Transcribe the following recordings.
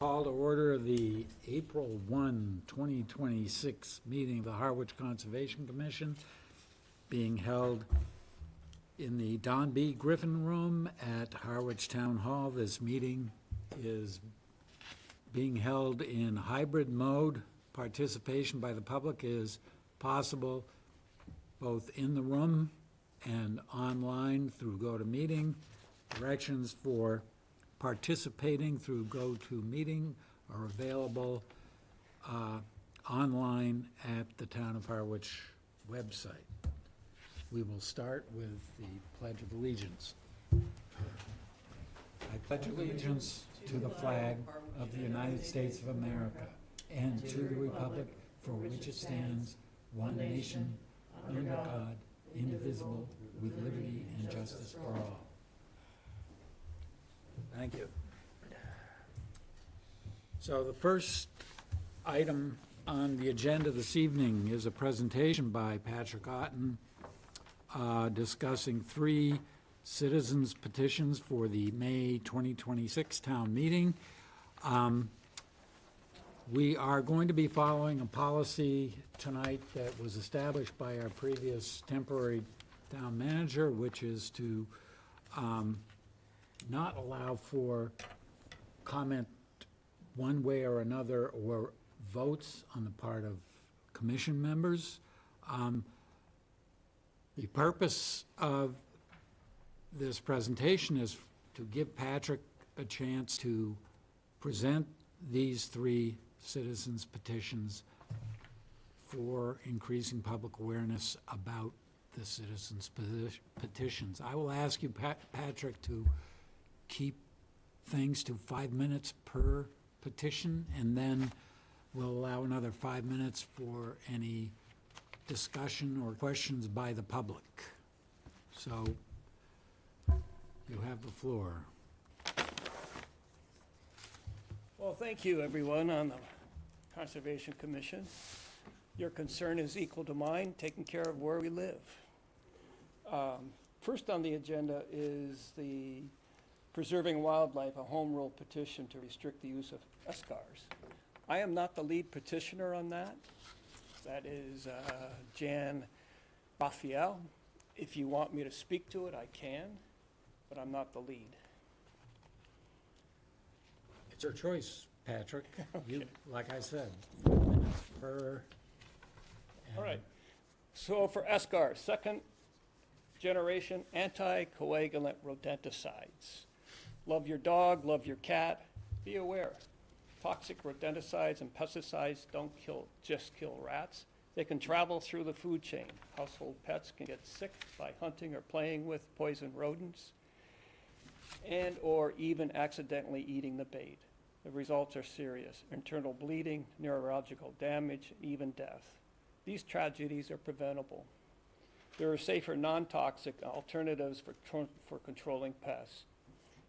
Call to order the April 1, 2026 meeting of the Harwich Conservation Commission being held in the Don B. Griffin Room at Harwich Town Hall. This meeting is being held in hybrid mode. Participation by the public is possible both in the room and online through GoToMeeting. Directions for participating through GoToMeeting are available online at the Town of Harwich website. We will start with the Pledge of Allegiance. I pledge allegiance to the flag of the United States of America and to the republic for which it stands, one nation, under God, indivisible, with liberty and justice for all. Thank you. So the first item on the agenda this evening is a presentation by Patrick Otten discussing 3 citizens' petitions for the May 2026 town meeting. We are going to be following a policy tonight that was established by our previous temporary town manager, which is to not allow for comment one way or another or votes on the part of commission members. The purpose of this presentation is to give Patrick a chance to present these 3 citizens' petitions for increasing public awareness about the citizens' petitions. I will ask you, Patrick, to keep things to 5 minutes per petition, and then we'll allow another 5 minutes for any discussion or questions by the public. So you have the floor. Well, thank you, everyone on the Conservation Commission. Your concern is equal to mine, taking care of where we live. First on the agenda is the Preserving Wildlife, a home rule petition to restrict the use of escars. I am not the lead petitioner on that. That is Jan Raphael. If you want me to speak to it, I can, but I'm not the lead. It's your choice, Patrick. Okay. You, like I said, 5 minutes per. All right. So for escar, second generation anticoagulant rodenticides. Love your dog, love your cat. Be aware, toxic rodenticides and pesticides don't just kill rats. They can travel through the food chain. Household pets can get sick by hunting or playing with poison rodents, and or even accidentally eating the bait. The results are serious: internal bleeding, neurological damage, even death. These tragedies are preventable. There are safer, non-toxic alternatives for controlling pests.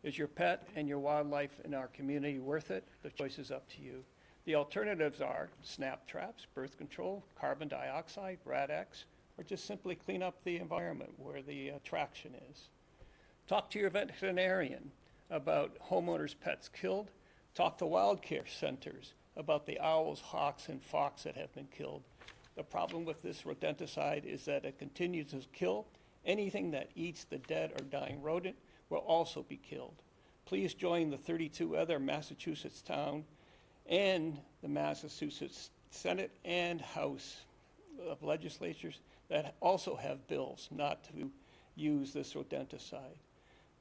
Is your pet and your wildlife in our community worth it? The choice is up to you. The alternatives are snap traps, birth control, carbon dioxide, Rad-X, or just simply clean up the environment where the attraction is. Talk to your veterinarian about homeowners' pets killed. Talk to wild care centers about the owls, hawks, and fox that have been killed. The problem with this rodenticide is that it continues to kill. Anything that eats the dead or dying rodent will also be killed. Please join the 32 other Massachusetts towns and the Massachusetts Senate and House of legislatures that also have bills not to use this rodenticide.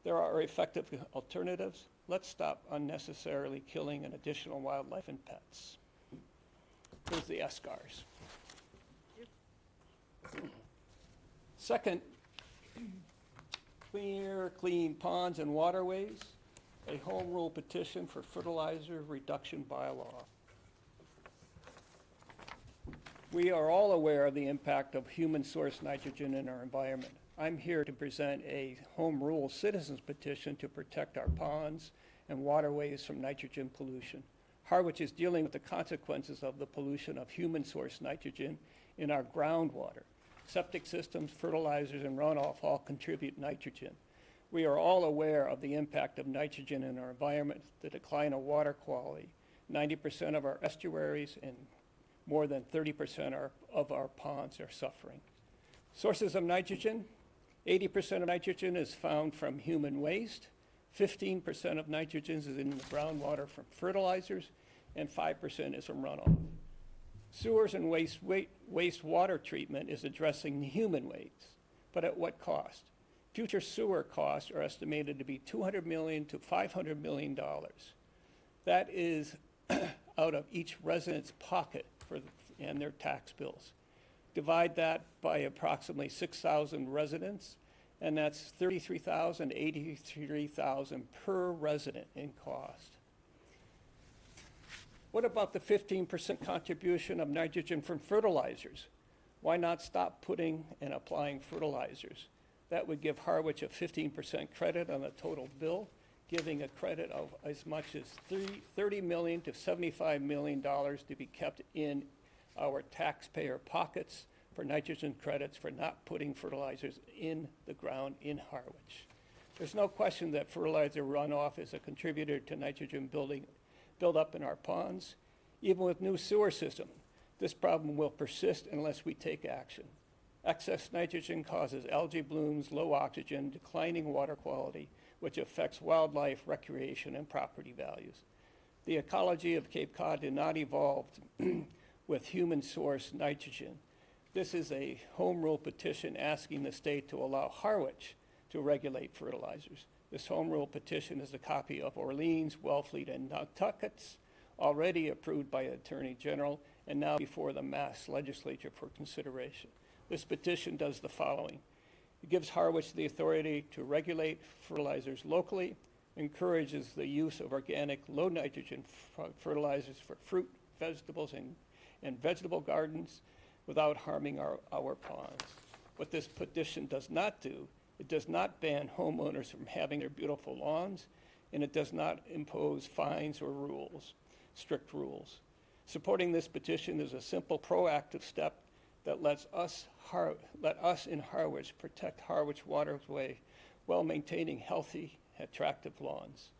There are effective alternatives. Let's stop unnecessarily killing an additional wildlife and pets. Here's the escars. Second, clean ponds and waterways, a home rule petition for fertilizer reduction bylaw. We are all aware of the impact of human source nitrogen in our environment. I'm here to present a home rule citizens petition to protect our ponds and waterways from nitrogen pollution. Harwich is dealing with the consequences of the pollution of human source nitrogen in our groundwater. Septic systems, fertilizers, and runoff all contribute nitrogen. We are all aware of the impact of nitrogen in our environment, the decline of water quality, 90% of our estuaries and more than 30% of our ponds are suffering. Sources of nitrogen, 80% of nitrogen is found from human waste, 15% of nitrogen is in the groundwater from fertilizers, and 5% is from runoff. Sewers and wastewater treatment is addressing human waste, but at what cost? Future sewer costs are estimated to be $200 million to $500 million. That is out of each resident's pocket and their tax bills. Divide that by approximately 6,000 residents, and that's 33,000, 83,000 per resident in cost. What about the 15% contribution of nitrogen from fertilizers? Why not stop putting and applying fertilizers? That would give Harwich a 15% credit on the total bill, giving a credit of as much as $30 million to $75 million to be kept in our taxpayer pockets for nitrogen credits for not putting fertilizers in the ground in Harwich. There's no question that fertilizer runoff is a contributor to nitrogen buildup in our ponds. Even with new sewer system, this problem will persist unless we take action. Excess nitrogen causes algae blooms, low oxygen, declining water quality, which affects wildlife, recreation, and property values. The ecology of Cape Cod did not evolve with human-sourced nitrogen. This is a home rule petition asking the state to allow Harwich to regulate fertilizers. This home rule petition is a copy of Orleans, Wellfleet, and Nantucket's, already approved by the Attorney General and now before the Mass Legislature for consideration. This petition does the following. It gives Harwich the authority to regulate fertilizers locally, encourages the use of organic low nitrogen fertilizers for fruit, vegetables, and vegetable gardens without harming our ponds. What this petition does not do, it does not ban homeowners from having their beautiful lawns, and it does not impose fines or rules, strict rules. Supporting this petition is a simple proactive step that let us in Harwich protect Harwich waterway while maintaining healthy, attractive lawns.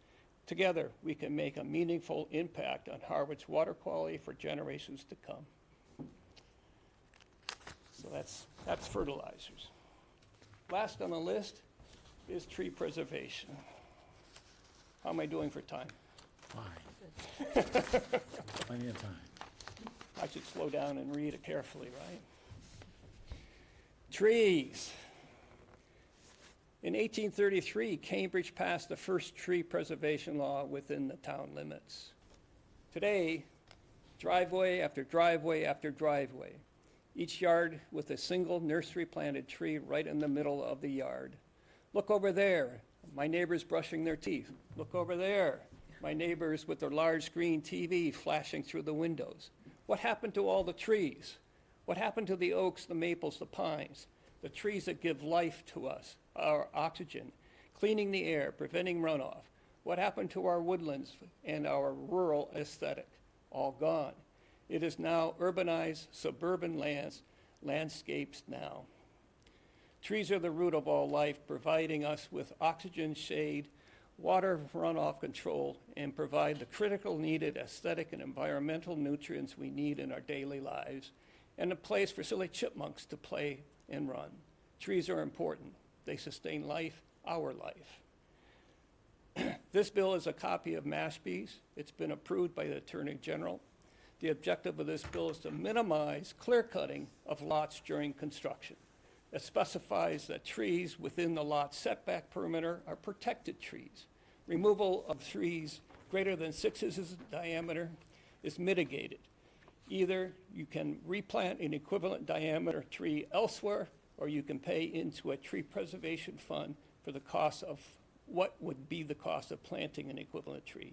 Together, we can make a meaningful impact on Harwich water quality for generations to come. So that's fertilizers. Last on the list is tree preservation. How am I doing for time? Fine. Plenty of time. I should slow down and read it carefully, right? Trees. In 1833, Cambridge passed the first tree preservation law within the town limits. Today, driveway after driveway after driveway, each yard with a single nursery planted tree right in the middle of the yard. Look over there, my neighbor's brushing their teeth. Look over there, my neighbors with their large screen TV flashing through the windows. What happened to all the trees? What happened to the oaks, the maples, the pines, the trees that give life to us, our oxygen, cleaning the air, preventing runoff? What happened to our woodlands and our rural aesthetic? All gone. It is now urbanized, suburban landscapes now. Trees are the root of all life, providing us with oxygen, shade, water runoff control, and provide the critical needed aesthetic and environmental nutrients we need in our daily lives, and a place for silly chipmunks to play and run. Trees are important. They sustain life, our life. This bill is a copy of Mashpee's. It's been approved by the Attorney General. The objective of this bill is to minimize clear-cutting of lots during construction. It specifies that trees within the lot setback perimeter are protected trees. Removal of trees greater than 6 inches in diameter is mitigated. Either you can replant an equivalent diameter tree elsewhere, or you can pay into a tree preservation fund for the cost of what would be the cost of planting an equivalent tree.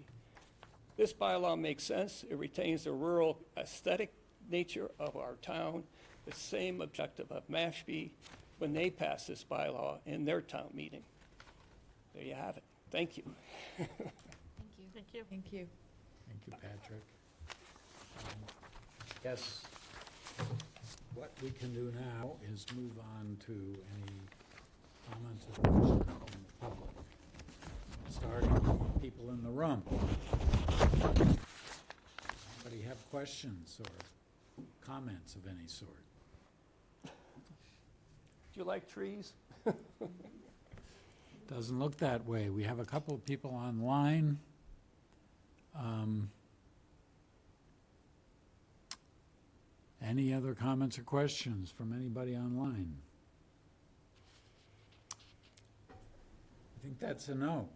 This bylaw makes sense. It retains the rural aesthetic nature of our town, the same objective of Mashpee when they passed this bylaw in their town meeting. There you have it. Thank you. Thank you. Thank you. Thank you. Thank you, Patrick. Yes, what we can do now is move on to any comments or questions from the public, starting with people in the room. questions or comments of any sort? Do you like trees? Doesn't look that way. We have a couple of people online. Any other comments or questions from anybody online? I think that's a no.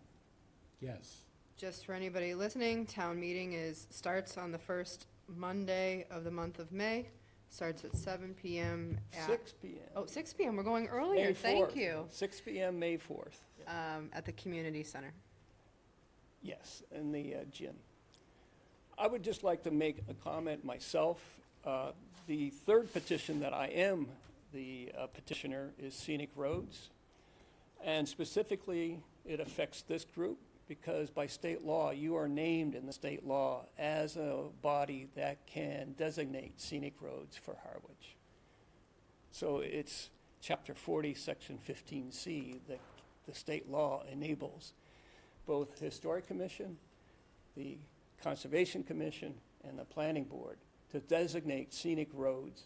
Yes. Just for anybody listening, town meeting starts on the first Monday of the month of May. Starts at 7 PM at. 6 p.m. Oh, 6 PM, we're going earlier, May thank 4th. you. 6 p.m., May 4th. At the community center. Yes, in the gym. I would just like to make a comment myself. The third petition that I am the petitioner is scenic roads. And specifically, it affects this group because by state law, you are named in the state law as a body that can designate scenic roads for Harwich. So it's Chapter 40, Section 15C, that the state law enables both Historic Commission, the Conservation Commission, and the Planning Board to designate scenic roads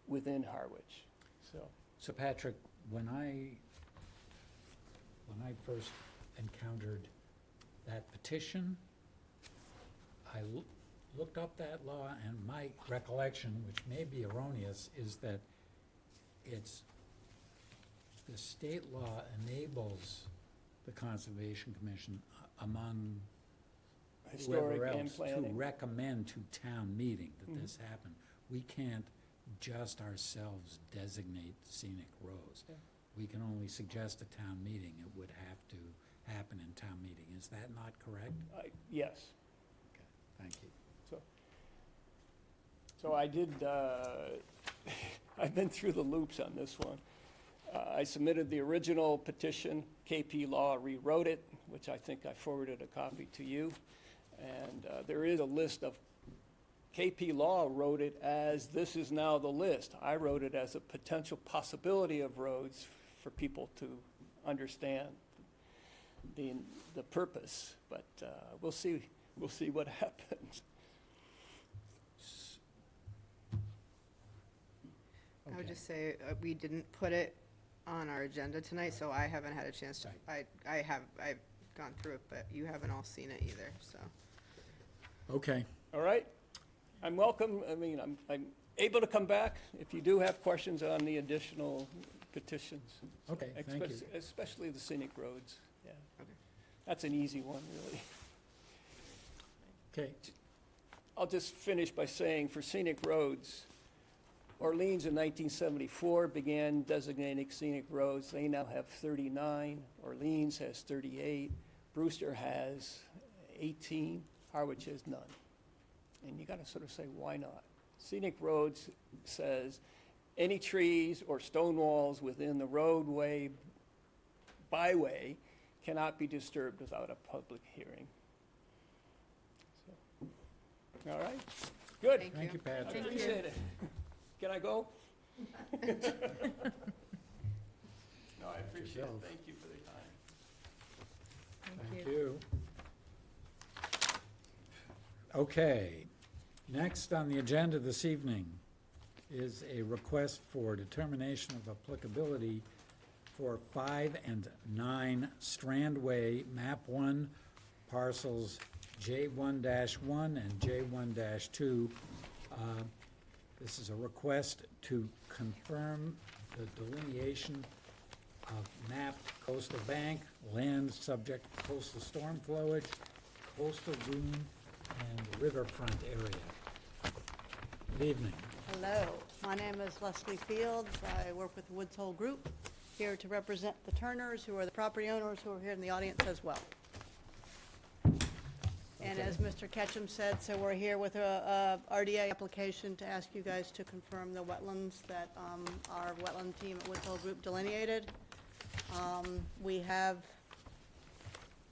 within Harwich. So Patrick, when I first encountered that petition, I looked up that law, and my recollection, which may be erroneous, is that the state law enables the Conservation Commission, among Historic whoever and else, to planning. recommend to town meeting that this happen. We can't just ourselves designate scenic roads. Yeah. We can only suggest a town meeting. It would have to happen in town meeting. Is that not correct? Yes. Okay, thank you. So I did, I've been through the loops on this one. I submitted the original petition, KP Law rewrote it, which I think I forwarded a copy to you. And there is a list of, KP Law wrote it as, this is now the list. I wrote it as a potential possibility of roads for people to understand the purpose, but we'll see what happens. I would Okay. just say, we didn't put it on our agenda tonight, so I haven't had a chance to, I've gone through it, but you haven't all seen it either, so. Okay, All right? I'm welcome, I'm able to come back if you do have questions on the additional petitions. okay, thank you. Especially the scenic roads, yeah. Okay. That's an easy one, really. Okay, I'll just finish by saying for scenic roads, Orleans in 1974 began designating scenic roads. They now have 39. Orleans has 38. Brewster has 18. Harwich has none. And you got to sort of say, why not? Scenic roads says any trees or stone walls within the roadway, byway, cannot be disturbed without a public hearing. So, all right, good. Thank thank you, I Patrick. Thank you. appreciate it. Can I go? No, I appreciate it. Yourself. Thank you for the time. Thank you. Okay, next on the agenda this evening is a request for determination of applicability for 5 and 9 Strandway, map 1, parcels J1-1 and J1-2. This is a request to confirm the delineation of mapped coastal bank, land subject to coastal storm flowage, coastal dune, and riverfront area. Good evening. Hello, my name is Leslie Fields. I work with Woods Hole Group, here to represent the Turners, who are the property owners, who are here in the audience as well. And Okay. as Mr. Ketchum said, so we're here with a RDA application to ask you guys to confirm the wetlands that our wetland team at Woods Hole Group delineated. We have,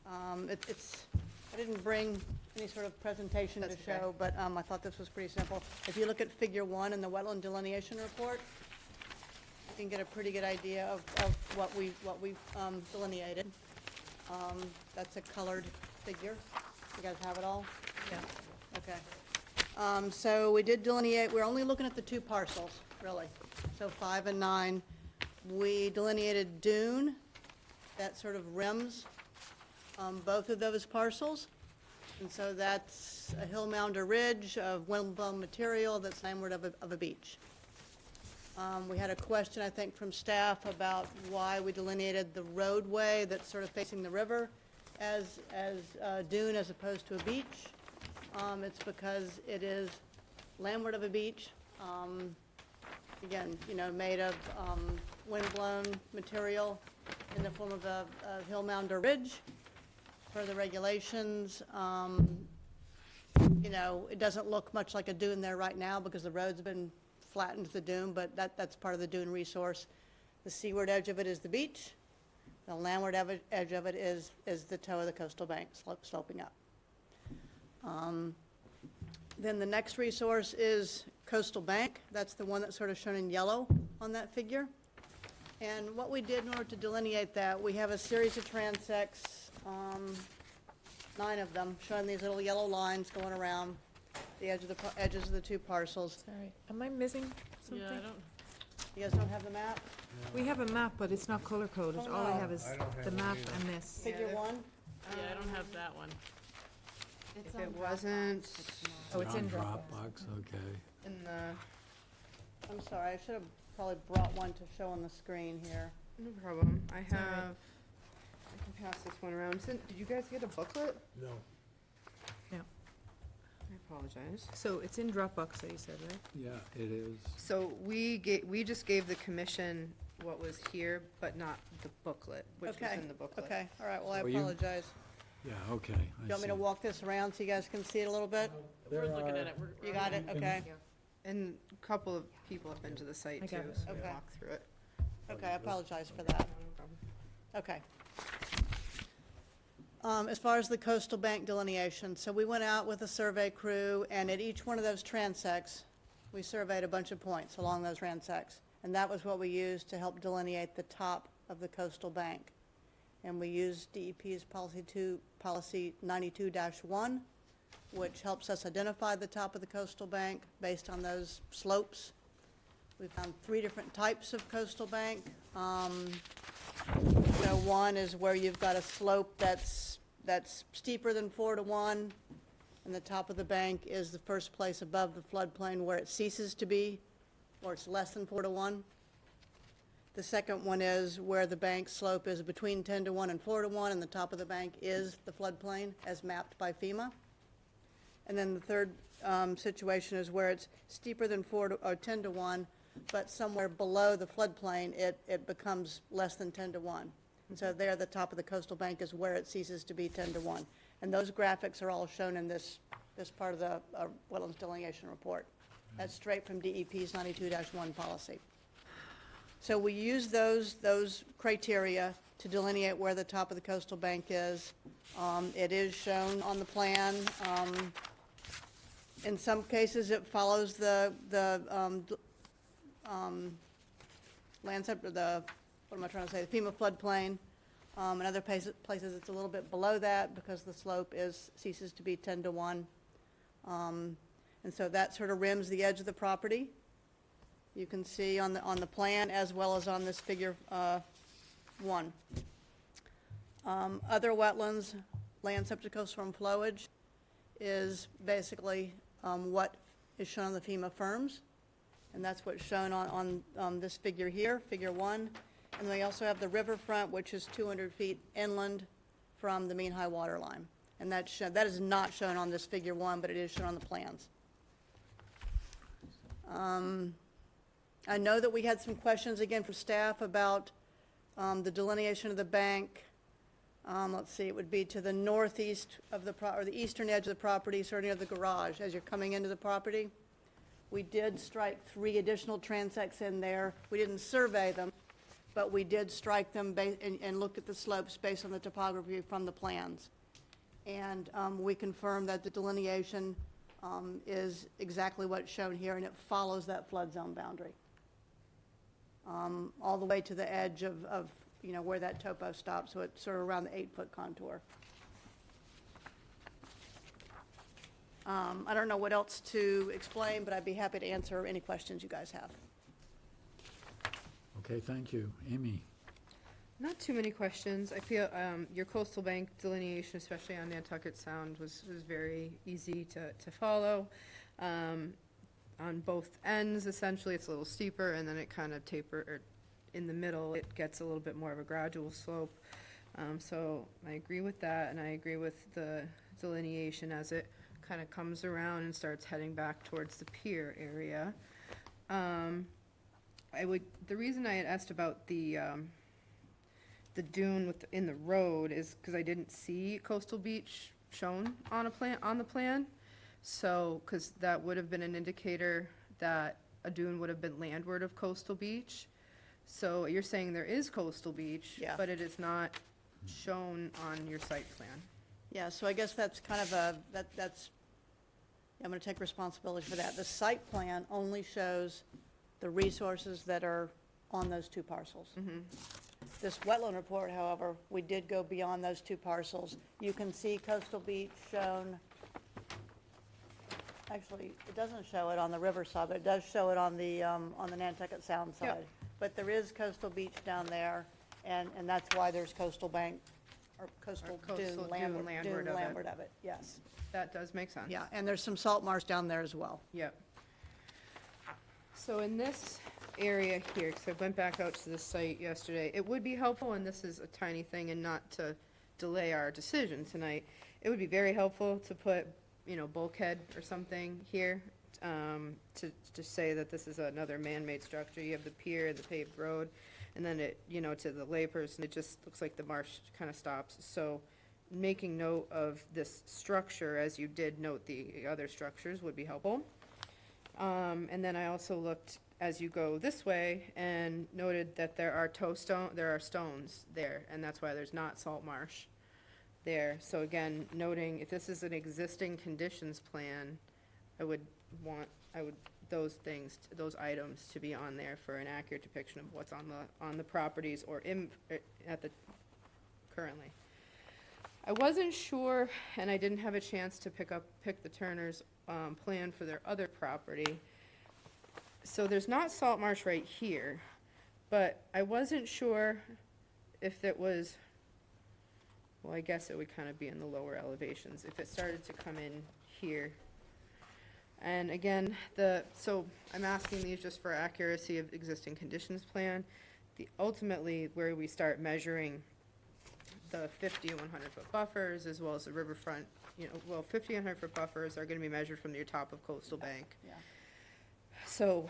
I didn't bring any sort of presentation to That's okay. show, but I thought this was pretty simple. If you look at Figure 1 in the wetland delineation report, you can get a pretty good idea of what we've delineated. That's a colored figure. You guys have it all? Yeah. Okay. So we did delineate, we're only looking at the two parcels, really, so 5 and 9. We delineated dune, that sort of rims both of those parcels. And so that's a hill mound or ridge of windblown material that's landward of a beach. We had a question, I think, from staff about why we delineated the roadway that's sort of facing the river as dune as opposed to a beach. It's because it is landward of a beach, again, you know, made of windblown material in the form of a hill mound or ridge. Per the regulations, you know, it doesn't look much like a dune there right now because the road's been flattened to the dune, but that's part of the dune resource. The seaward edge of it is the beach. The landward edge of it is the toe of the coastal bank sloping up. Then the next resource is coastal bank. That's the one that's sort of shown in yellow on that figure. And what we did in order to delineate that, we have a series of transects, 9 of them, showing these little yellow lines going around the edges of the two parcels. Sorry, am I missing something? You guys don't have the map? We have a map, but it's not color coded. Oh, All I no. have is I don't have the one map either. and this. Figure Yeah, 1? Yeah, I don't have that one. If it wasn't Oh, it's in On Dropbox. Dropbox, okay. in the, I'm sorry, I should have probably brought one to show on the screen here. no problem, I all right. have, I can pass this one around. Did you guys get a booklet? No. I apologize. So it's in Dropbox, that you said, right? Yeah, it is. So we just gave the commission what was here, but not the booklet, which was Okay, in the booklet. Okay, all right, well, I So you- apologize. Yeah, okay. You want me to walk this around so you guys can see it a little bit? We're looking at it. You got it, okay. And a couple of people have been to the site I too, got it. so we Okay. walked through it. Okay, I apologize for that. No problem. Okay. As far as the coastal bank delineation, so we went out with a survey crew, and at each one of those transects, we surveyed a bunch of points along those transects. And that was what we used to help delineate the top of the coastal bank. And we used DEP's policy 92-1, which helps us identify the top of the coastal bank based on those slopes. We found 3 different types of coastal bank. So one is where you've got a slope that's steeper than 4 to 1, and the top of the bank is the first place above the floodplain where it ceases to be, or it's less than 4 to 1. The second one is where the bank slope is between 10 to 1 and 4 to 1, and the top of the bank is the floodplain as mapped by FEMA. And then the third situation is where it's steeper than 10 to 1, but somewhere below the floodplain, it becomes less than 10 to 1. And so there, the top of the coastal bank is where it ceases to be 10 to 1. And those graphics are all shown in this part of the wetlands delineation report. That's straight from DEP's 92-1 policy. So we use those criteria to delineate where the top of the coastal bank is. It is shown on the plan. In some cases, it follows the FEMA floodplain. In other places, it's a little bit below that because the slope ceases to be 10 to 1. And so that sort of rims the edge of the property. You can see on the plan as well as on this figure 1. Other wetlands, land subject to coastal storm flowage, is basically what is shown on the FEMA firms. And that's what's shown on this figure here, figure 1. And we also have the riverfront, which is 200 feet inland from the mean high water line. And that is not shown on this figure 1, but it is shown on the plans. I know that we had some questions again from staff about the delineation of the bank. Let's see, it would be to the northeast of or the eastern edge of the property, sort of near the garage as you're coming into the property. We did strike 3 additional transects in there. We didn't survey them, but we did strike them and looked at the slopes based on the topography from the plans. And we confirmed that the delineation is exactly what's shown here, and it follows that flood zone boundary. All the way to the edge of where that topo stops, so it's sort of around the 8-foot contour. I don't know what else to explain, but I'd be happy to answer any questions you guys have. Okay, thank you. Amy? Not too many questions. I feel your coastal bank delineation, especially on Nantucket Sound, was very easy to follow. On both ends, essentially, it's a little steeper, and then it kind of or in the middle, it gets a little bit more of a gradual slope. So I agree with that, and I agree with the delineation as it kind of comes around and starts heading back towards the pier area. The reason I had asked about the dune in the road is because I didn't see coastal beach shown on the plan. So, because that would have been an indicator that a dune would have been landward of coastal beach. So you're saying there is coastal beach, Yeah. but it is not shown on your site plan. Yeah, so I guess that's kind of that's, I'm gonna take responsibility for that. The site plan only shows the resources that are on those two parcels. This wetland report, however, we did go beyond those two parcels. You can see coastal beach shown, actually, it doesn't show it on the river side, but it does show it on the Nantucket Sound Yep. side. But there is coastal beach down there, and that's why there's coastal bank, or coastal coastal dune dune landward landward of it. of it, yes. That does make sense. Yeah, and there's some salt marsh down there as well. Yep. So in this area here, because I went back out to the site yesterday, it would be helpful, and this is a tiny thing and not to delay our decision tonight, it would be very helpful to put, bulkhead or something here, to say that this is another man-made structure. You have the pier and the paved road, and then it, to the layperson, it just looks like the marsh kind of stops. So making note of this structure, as you did note the other structures, would be helpful. And then I also looked as you go this way and noted that there are stones there, and that's why there's not salt marsh there. So again, noting if this is an existing conditions plan, I would those items to be on there for an accurate depiction of what's on the properties or currently. I wasn't sure, and I didn't have a chance to pick the Turner's plan for their other property. So there's not salt marsh right here, but I wasn't sure if it was, well, I guess it would kind of be in the lower elevations, if it started to come in here. And again, so I'm asking these just for accuracy of existing conditions plan. Ultimately, where we start measuring the 50 and 100-foot buffers, as well as the riverfront, 50 and 100-foot buffers are gonna be measured from your top of coastal bank. Yeah. So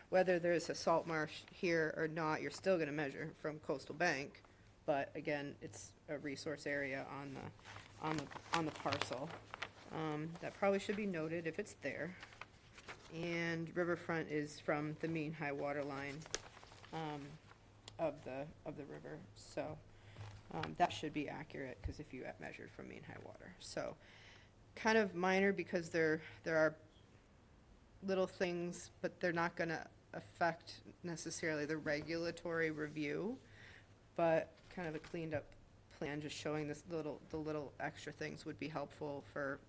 whether there's a salt marsh here or not, you're still gonna measure from coastal bank. But again, it's a resource area on the parcel. That probably should be noted if it's there. And riverfront is from the mean high water line, of the river, so, that should be accurate, because if you measured from mean high water. So, kind of minor, because there are little things, but they're not gonna affect necessarily the regulatory review, but kind of a cleaned up plan, just showing the little extra things would be helpful for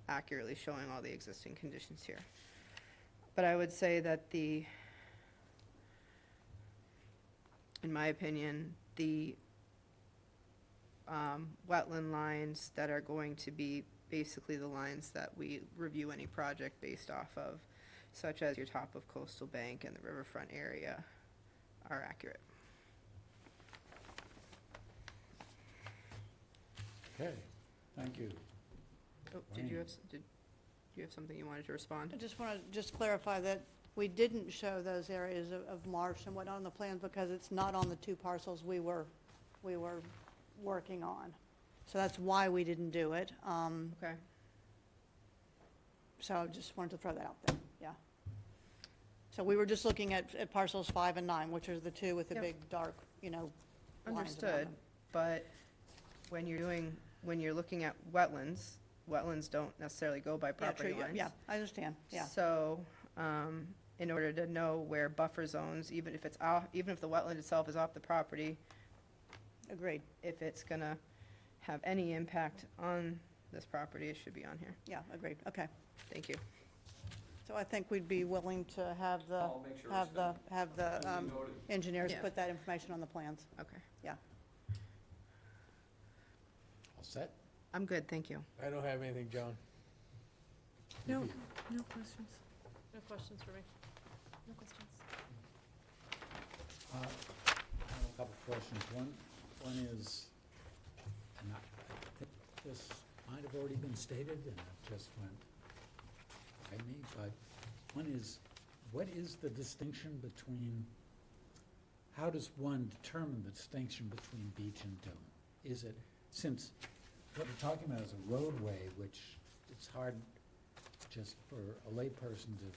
accurately showing all the existing conditions here. But I would say that in my opinion, the wetland lines that are going to be basically the lines that we review any project based off of, such as your top of coastal bank and the riverfront area, are accurate. Okay, thank you. Oh, did you have something you wanted to respond? I just want to clarify that we didn't show those areas of marsh and whatnot on the plans because it's not on the two parcels we were working on. So that's why we didn't do it. Okay. So I just wanted to throw that out there, yeah. So we were just looking at parcels 5 and 9, which are the two with the Yep. big dark, lines around Understood, them. but when you're looking at wetlands don't necessarily go by Yeah, property true, lines. yeah, I understand, yeah. So, in order to know where buffer zones, even if the wetland itself is off the property, Agreed. if it's gonna have any impact on this property, it should be on here. Yeah, agreed, okay. Thank you. So I think we'd be willing to have the, I'll make sure it's have the noted. engineers Yeah. put that information on the plans. Okay. Yeah. All set? I'm good, thank you. I don't have anything, Joan. No, no questions. No questions for me. No questions. I have a couple of questions. One is, and I think this might have already been stated, and it just went by me, but one is, what is the distinction between, how does one determine the distinction between beach and dune? Is it, since what we're talking about is a roadway, which it's hard just for a layperson to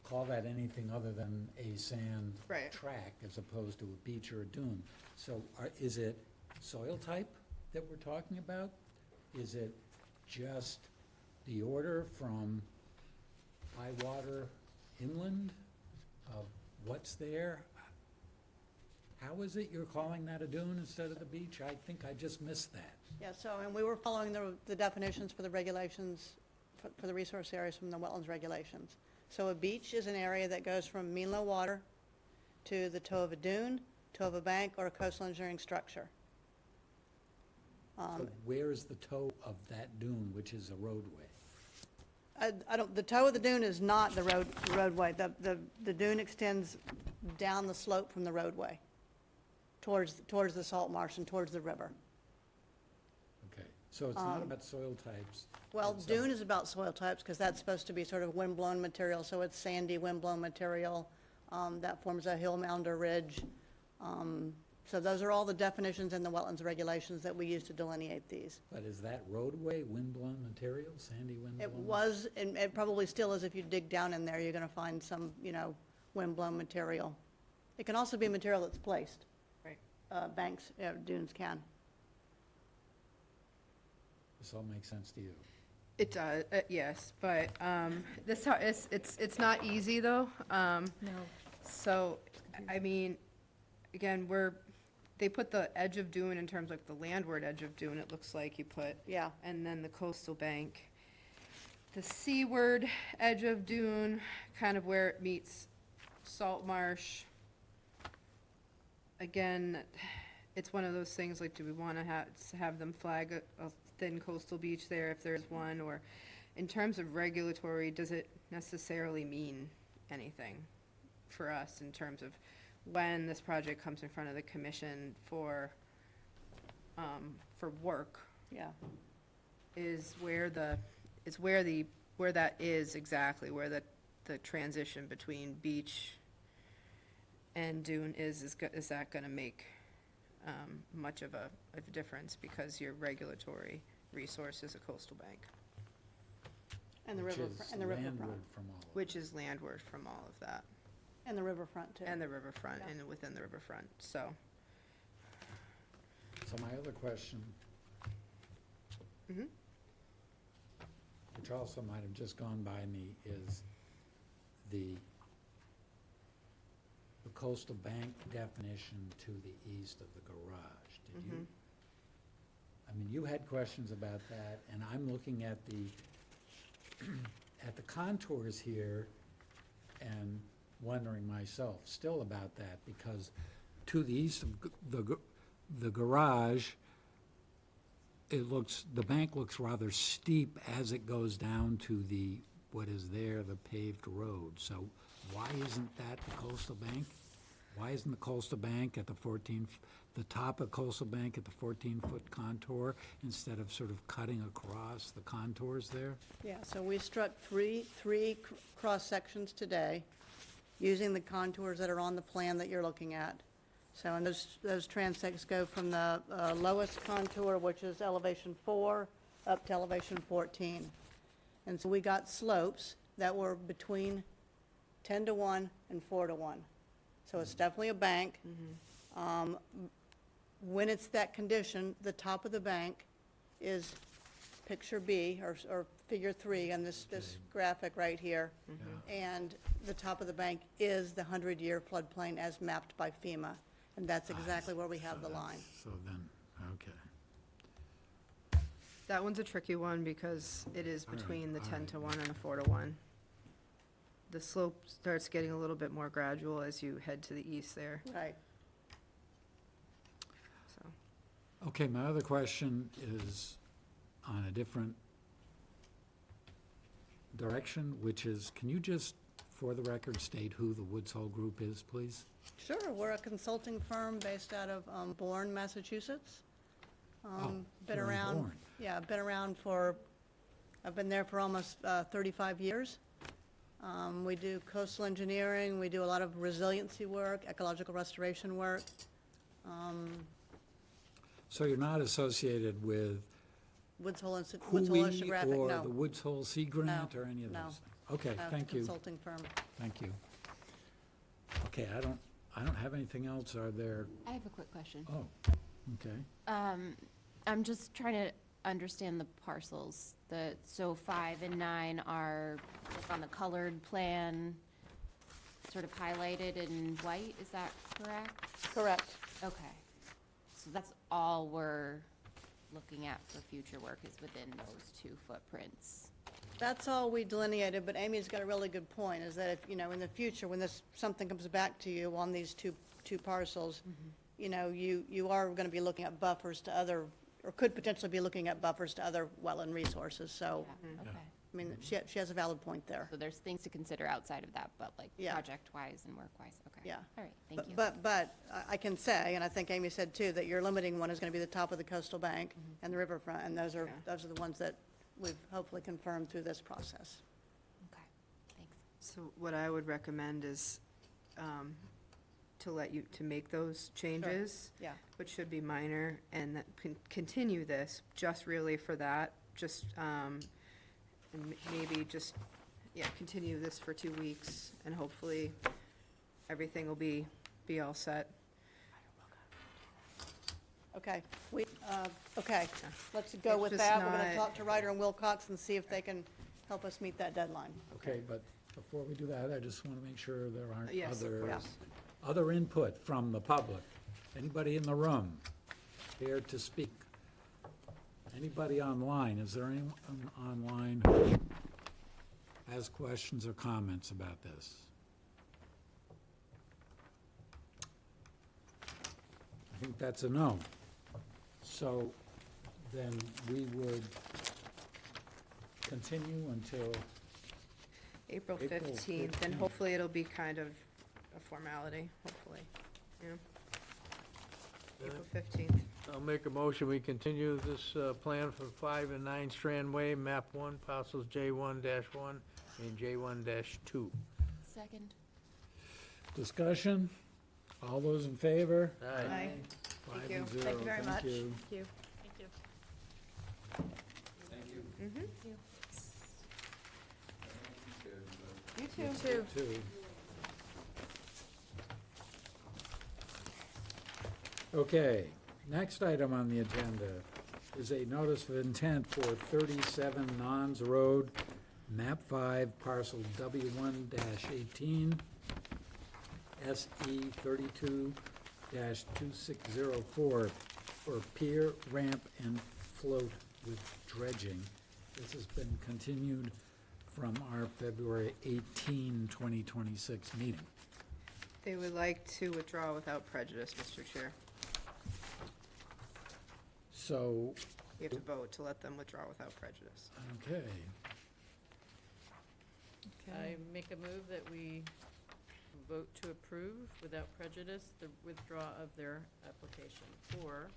call that anything other than a sand Right. track as opposed to a beach or a dune. So is it soil type that we're talking about? Is it just the order from high water inland of what's there? How is it you're calling that a dune instead of the beach? I think I just missed that. Yeah, so, and we were following the definitions for the regulations, for the resource areas from the wetlands regulations. So a beach is an area that goes from mean low water to the toe of a dune, toe of a bank, or a coastal engineering structure. So where is the toe of that dune, which is a roadway? I don't, the toe of the dune is not the roadway. The dune extends down the slope from the roadway towards the salt marsh and towards the river. Okay, so it's not about soil types. Well, It's, dune is about soil types, because that's supposed to be sort of wind-blown material, so it's sandy, wind-blown material, that forms a hill mound or ridge. So those are all the definitions in the wetlands regulations that we use to delineate these. But is that roadway wind-blown material, sandy wind-blown? It was, and it probably still is, if you dig down in there, you're gonna find some, wind-blown material. It can also be material that's placed. Right. Banks, dunes can. This all makes sense to you? It does, yes, but, it's not easy, though. No. So, I mean, again, they put the edge of dune in terms of the landward edge of dune, it looks like you put. Yeah. And then the coastal bank. The seaward edge of dune, kind of where it meets salt marsh. Again, it's one of those things, like, do we want to have them flag a thin coastal beach there if there's one? Or in terms of regulatory, does it necessarily mean anything for us in terms of when this project comes in front of the commission for work? Yeah. Is where that is exactly, where the transition between beach and dune is that gonna make much of a difference, because your regulatory resource is a coastal bank, And the Which river, is and the riverfront. landward from all of it. which is landward from all of that, And the riverfront, too. and the riverfront, Yeah. and within the riverfront, so. So my other question, Mhm. which also might have just gone by me, is the coastal bank definition to the east of the garage. Did you? Mhm. I mean, you had questions about that, and I'm looking at the contours here and wondering myself still about that, because to the east of the garage, the bank looks rather steep as it goes down to what is there, the paved road. So why isn't that the coastal bank? Why isn't the coastal bank at the top of coastal bank at the 14-foot contour, instead of sort of cutting across the contours there? Yeah, so we struck three cross-sections today, using the contours that are on the plan that you're looking at. So, and those transects go from the lowest contour, which is elevation 4, up to elevation 14. And so we got slopes that were between 10-to-1 and 4-to-1. So it's definitely a bank. When it's that condition, the top of the bank is picture B, or figure 3 on this graphic right here. Yeah. And the top of the bank is the 100-year floodplain as mapped by FEMA. And that's exactly where we have So the line. So then, okay. That one's a tricky one because it is All right, between the all 10 right. to 1 and a 4 to 1. The slope starts getting a little bit more gradual as you head to the east there, Right. so. Okay, my other question is on a different direction, which is, can you just, for the record, state who the Woods Hole Group is, please? Sure, we're a consulting firm based out of Bourne, Massachusetts. Been you're in around, Bourne. yeah, been around for, I've been there for almost 35 years. We do coastal engineering, we do a lot of resiliency work, ecological restoration work. So you're not associated with Woods Hole Oceanographic, or no. the Woods Hole Sea Grant or any of no. those things? Okay, No, thank you, Consulting firm. thank you. Okay, I don't have anything else, are there, I have a quick question. oh, okay. I'm just trying to understand the parcels. So 5 and 9 are like on the colored plan, sort of highlighted in white, is that correct? Correct. Okay. So that's all we're looking at for future work is within those 2 footprints. That's all we delineated, but Amy's got a really good point, is that if, in the future, when something comes back to you on these two parcels, you are gonna be looking at buffers to other, or could potentially be looking at buffers to other wetland resources, so, Yeah, okay. I mean, she has a valid point there. So there's things to consider outside of that, but like Yeah. project-wise and work-wise, okay. Yeah. All right, thank you. But I can say, and I think Amy said too, that your limiting one is gonna be the top of the coastal bank and the riverfront, and those are the ones that we've hopefully confirmed through this process. Okay, thanks. So what I would recommend is to make those changes, Yeah. which should be minor, and that continue this, just really for that, just, and maybe just, continue this for 2 weeks, and hopefully everything will be all set. Okay, okay, let's go It's with just that. We're gonna not- talk to Ryder and Wilcox and see if they can help us meet that deadline. Okay, but before we do that, I just want to make sure there aren't Yes, of course. other input from the public. Anybody in the room here to speak? Anybody online? Is there anyone online who has questions or comments about this? I think that's a no. So then we would continue until, April April 15th, 15th. and hopefully it'll be kind of a formality, hopefully, April 15th. I'll make a motion, we continue this plan for 5 and 9 Strand Way, map 1, parcels J1-1 and J1-2. Second. discussion? All those in favor? Aye. Five you. and zero. Thank you very much. Thank you. Thank you. Thank you. You too. You too. Two. Okay, next item on the agenda is a notice of intent for 37 Nons Road, map 5, parcel W1-18, SE 32-2604 for pier, ramp, and float with dredging. This has been continued from our February 18, 2026 meeting. They would like to withdraw without prejudice, Mr. Chair. So, You have to vote to let them withdraw without prejudice. okay, I make a move that we vote to approve without prejudice the withdrawal of their application for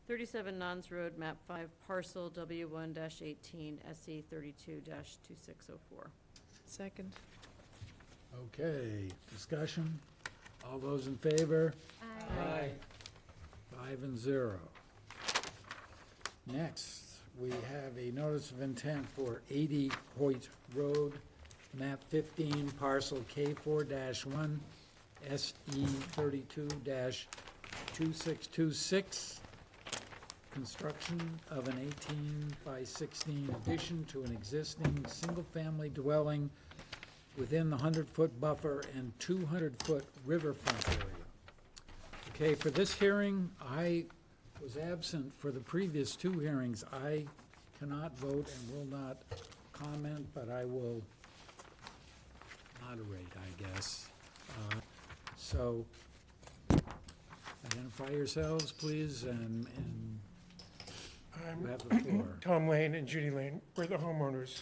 37 Nons Road, map 5, parcel W1-18, SE 32-2604. Second. okay, discussion? All those in favor? Aye. 5 and 0. Next, we have a notice of intent for 80 Hoyt Road, map 15, parcel K4-1, SE 32-2626. Construction of an 18 by 16 addition to an existing single-family dwelling within the 100-foot buffer and 200-foot riverfront area. Okay, for this hearing, I was absent for the previous two hearings, I cannot vote and will not comment, but I will moderate, I guess. So, identify yourselves, please, and you have the floor. Tom Lane and Judy Lane, we're the homeowners.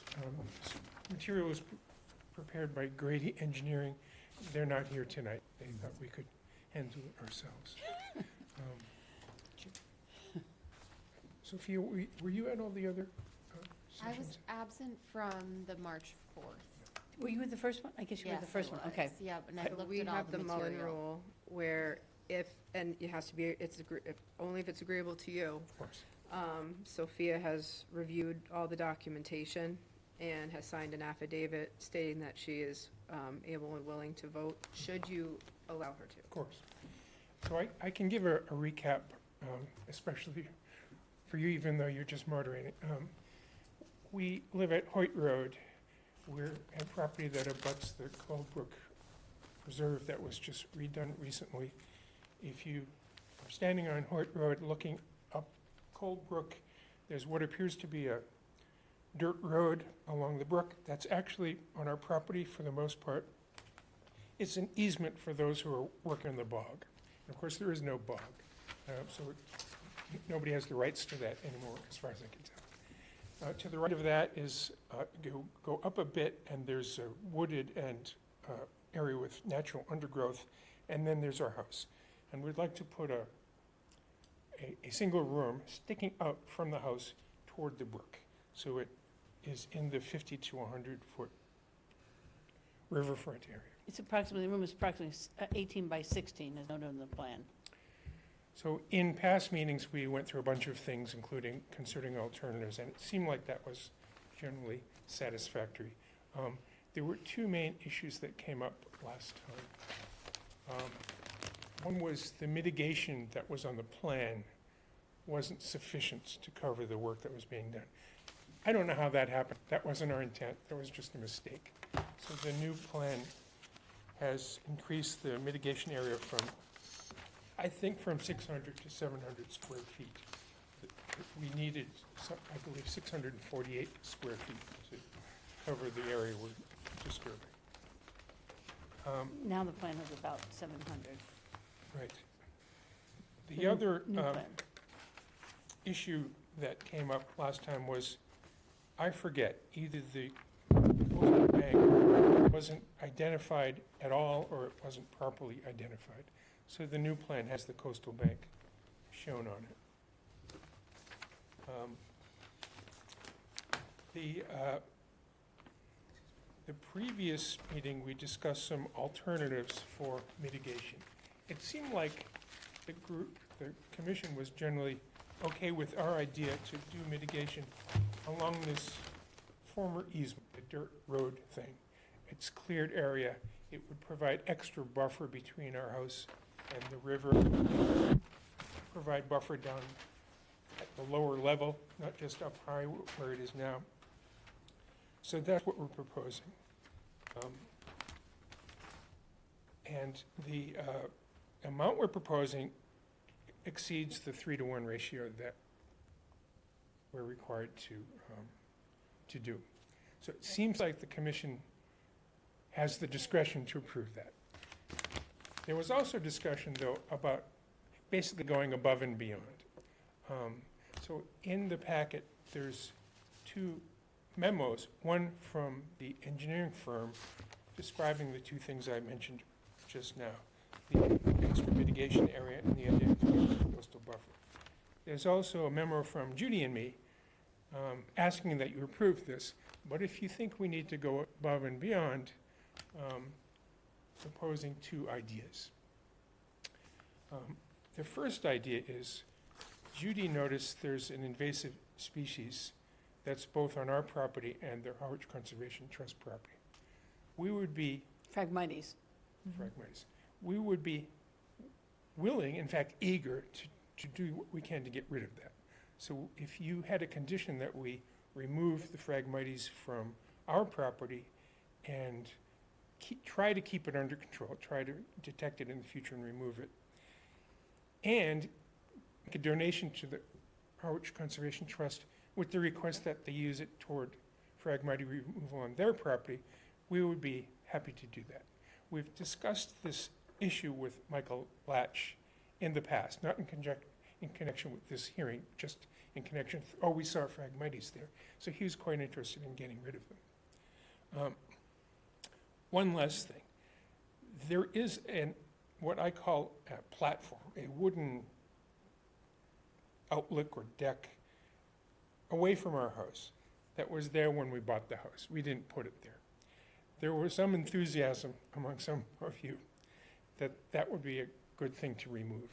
Material was prepared by Grady Engineering. They're not here tonight. They thought we could handle it ourselves. Sophia, were you at all the other I was sessions? absent from the March 4th. Were you at the first one? I guess you were the Yes, first I one, okay. was. Yeah, and I looked We at all have the the Mullen material. rule where if, and it has to be, only if it's agreeable to you. Of course. Sophia has reviewed all the documentation and has signed an affidavit stating that she is able and willing to vote, should you allow her to. Of course. So I can give a recap, especially for you, even though you're just moderating. We live at Hoyt Road. We're at property that abuts the Coldbrook Preserve that was just redone recently. If you are standing on Hoyt Road looking up Coldbrook, there's what appears to be a dirt road along the brook. That's actually on our property for the most part. It's an easement for those who are working the bog. And of course, there is no bog, so nobody has the rights to that anymore, as far as I can tell. To the right of that is, go up a bit, and there's a wooded and area with natural undergrowth, and then there's our house. And we'd like to put a single room sticking out from the house toward the brook. So it is in the 50 to 100-foot riverfront area. It's approximately, the room is approximately 18 by 16, as noted on the plan. So in past meetings, we went through a bunch of things, including considering alternatives, and it seemed like that was generally satisfactory. There were two main issues that came up last time. One was the mitigation that was on the plan wasn't sufficient to cover the work that was being done. I don't know how that happened. That wasn't our intent. That was just a mistake. So the new plan has increased the mitigation area from, I think, from 600 to 700 square feet. We needed, I believe, 648 square feet to cover the area we're disturbing. Now the plan is about 700. Right. The other New plan. issue that came up last time was, I forget, either the coastal bank wasn't identified at all, or it wasn't properly identified. So the new plan has the coastal bank shown on it. The previous meeting, we discussed some alternatives for mitigation. It seemed like the commission was generally okay with our idea to do mitigation along this former easement, the dirt road thing. It's cleared area. It would provide extra buffer between our house and the river, provide buffer down at the lower level, not just up high where it is now. So that's what we're proposing. And the amount we're proposing exceeds the 3-to-1 ratio that we're required to do. So it seems like the commission has the discretion to approve that. There was also discussion, though, about basically going above and beyond. So in the packet, there's two memos, one from the engineering firm describing the two things I mentioned just now, the extra mitigation area and the identification of the coastal buffer. There's also a memo from Judy and me asking that you approve this, but if you think we need to go above and beyond, proposing two ideas. The first idea is, Judy noticed there's an invasive species that's both on our property and the Harwich Conservation Trust property. We would be, Phragmites. Phragmites, we would be willing, in fact, eager to do what we can to get rid of that. So if you had a condition that we remove the Phragmites from our property and try to keep it under control, try to detect it in the future and remove it, and make a donation to the Harwich Conservation Trust with the request that they use it toward Phragmite removal on their property, we would be happy to do that. We've discussed this issue with Michael Latch in the past, not in connection with this hearing, just in connection, we saw Phragmites there. So he was quite interested in getting rid of them. One last thing. There is what I call a platform, a wooden outlook or deck away from our house that was there when we bought the house. We didn't put it there. There was some enthusiasm among some of you that that would be a good thing to remove.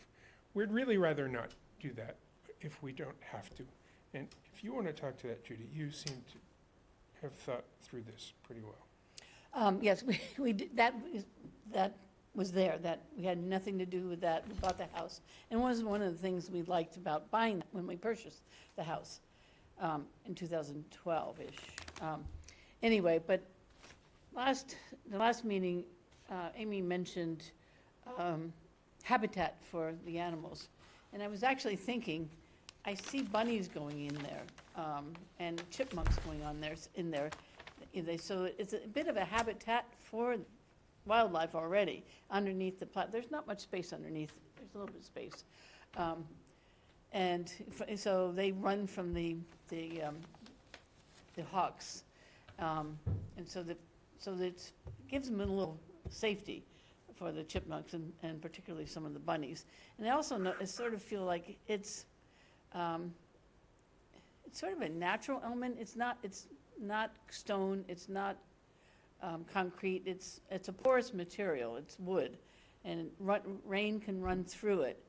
We'd really rather not do that if we don't have to. And if you want to talk to that, Judy, you seem to have thought through this pretty well. Yes, we did, that was there, that we had nothing to do with that, we bought the house. And was one of the things we liked about buying it when we purchased the house in 2012-ish. Anyway, but the last meeting, Amy mentioned habitat for the animals. And I was actually thinking, I see bunnies going in there, and chipmunks going on there, in there. So it's a bit of a habitat for wildlife already underneath the there's not much space underneath, there's a little bit of space. And so they run from the hawks. And so it gives them a little safety for the chipmunks and particularly some of the bunnies. And I also sort of feel like it's sort of a natural element. It's not stone, it's not concrete, it's a porous material, it's wood, and rain can run through it.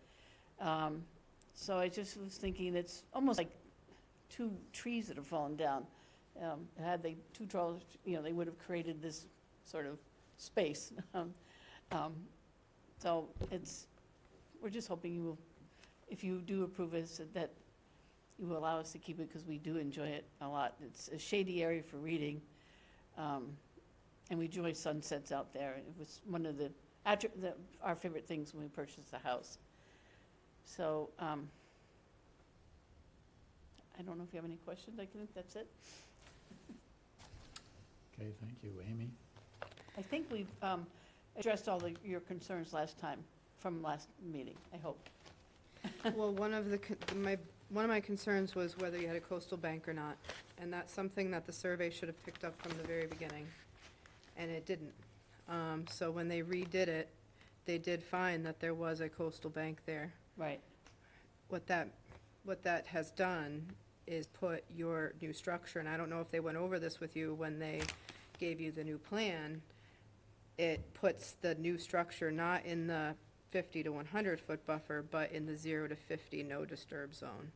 So I just was thinking it's almost like two trees that have fallen down. Had they two tall, they would have created this sort of space. So we're just hoping you will, if you do approve it, that you will allow us to keep it, because we do enjoy it a lot. It's a shady area for reading, and we enjoy sunsets out there. It was one of our favorite things when we purchased the house. So I don't know if you have any questions. I think that's it. Okay, thank you. Amy? I think we've addressed all your concerns last time, from last meeting, I hope. Well, one of my concerns was whether you had a coastal bank or not, and that's something that the survey should have picked up from the very beginning, and it didn't. So when they redid it, they did find that there was a coastal bank there. Right. What that has done is put your new structure, and I don't know if they went over this with you when they gave you the new plan, it puts the new structure not in the 50 to 100 foot buffer, but in the 0 to 50 no disturb zone,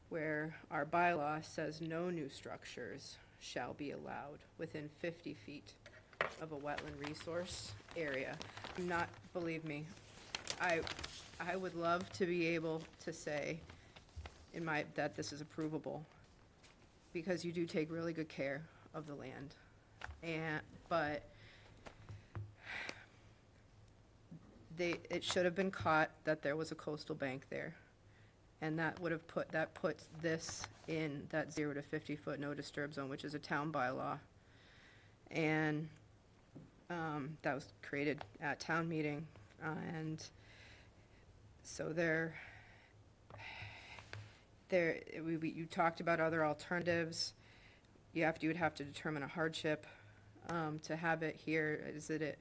where our bylaw says no new structures shall be allowed within 50 feet of a wetland resource area. Believe me, I would love to be able to say that this is approvable, because you do take really good care of the land. But it should have been caught that there was a coastal bank there. And that puts this in that 0 to 50 foot no disturb zone, which is a town bylaw. And that was created at town meeting. And so you talked about other alternatives. You would have to determine a hardship to have it here. Is it a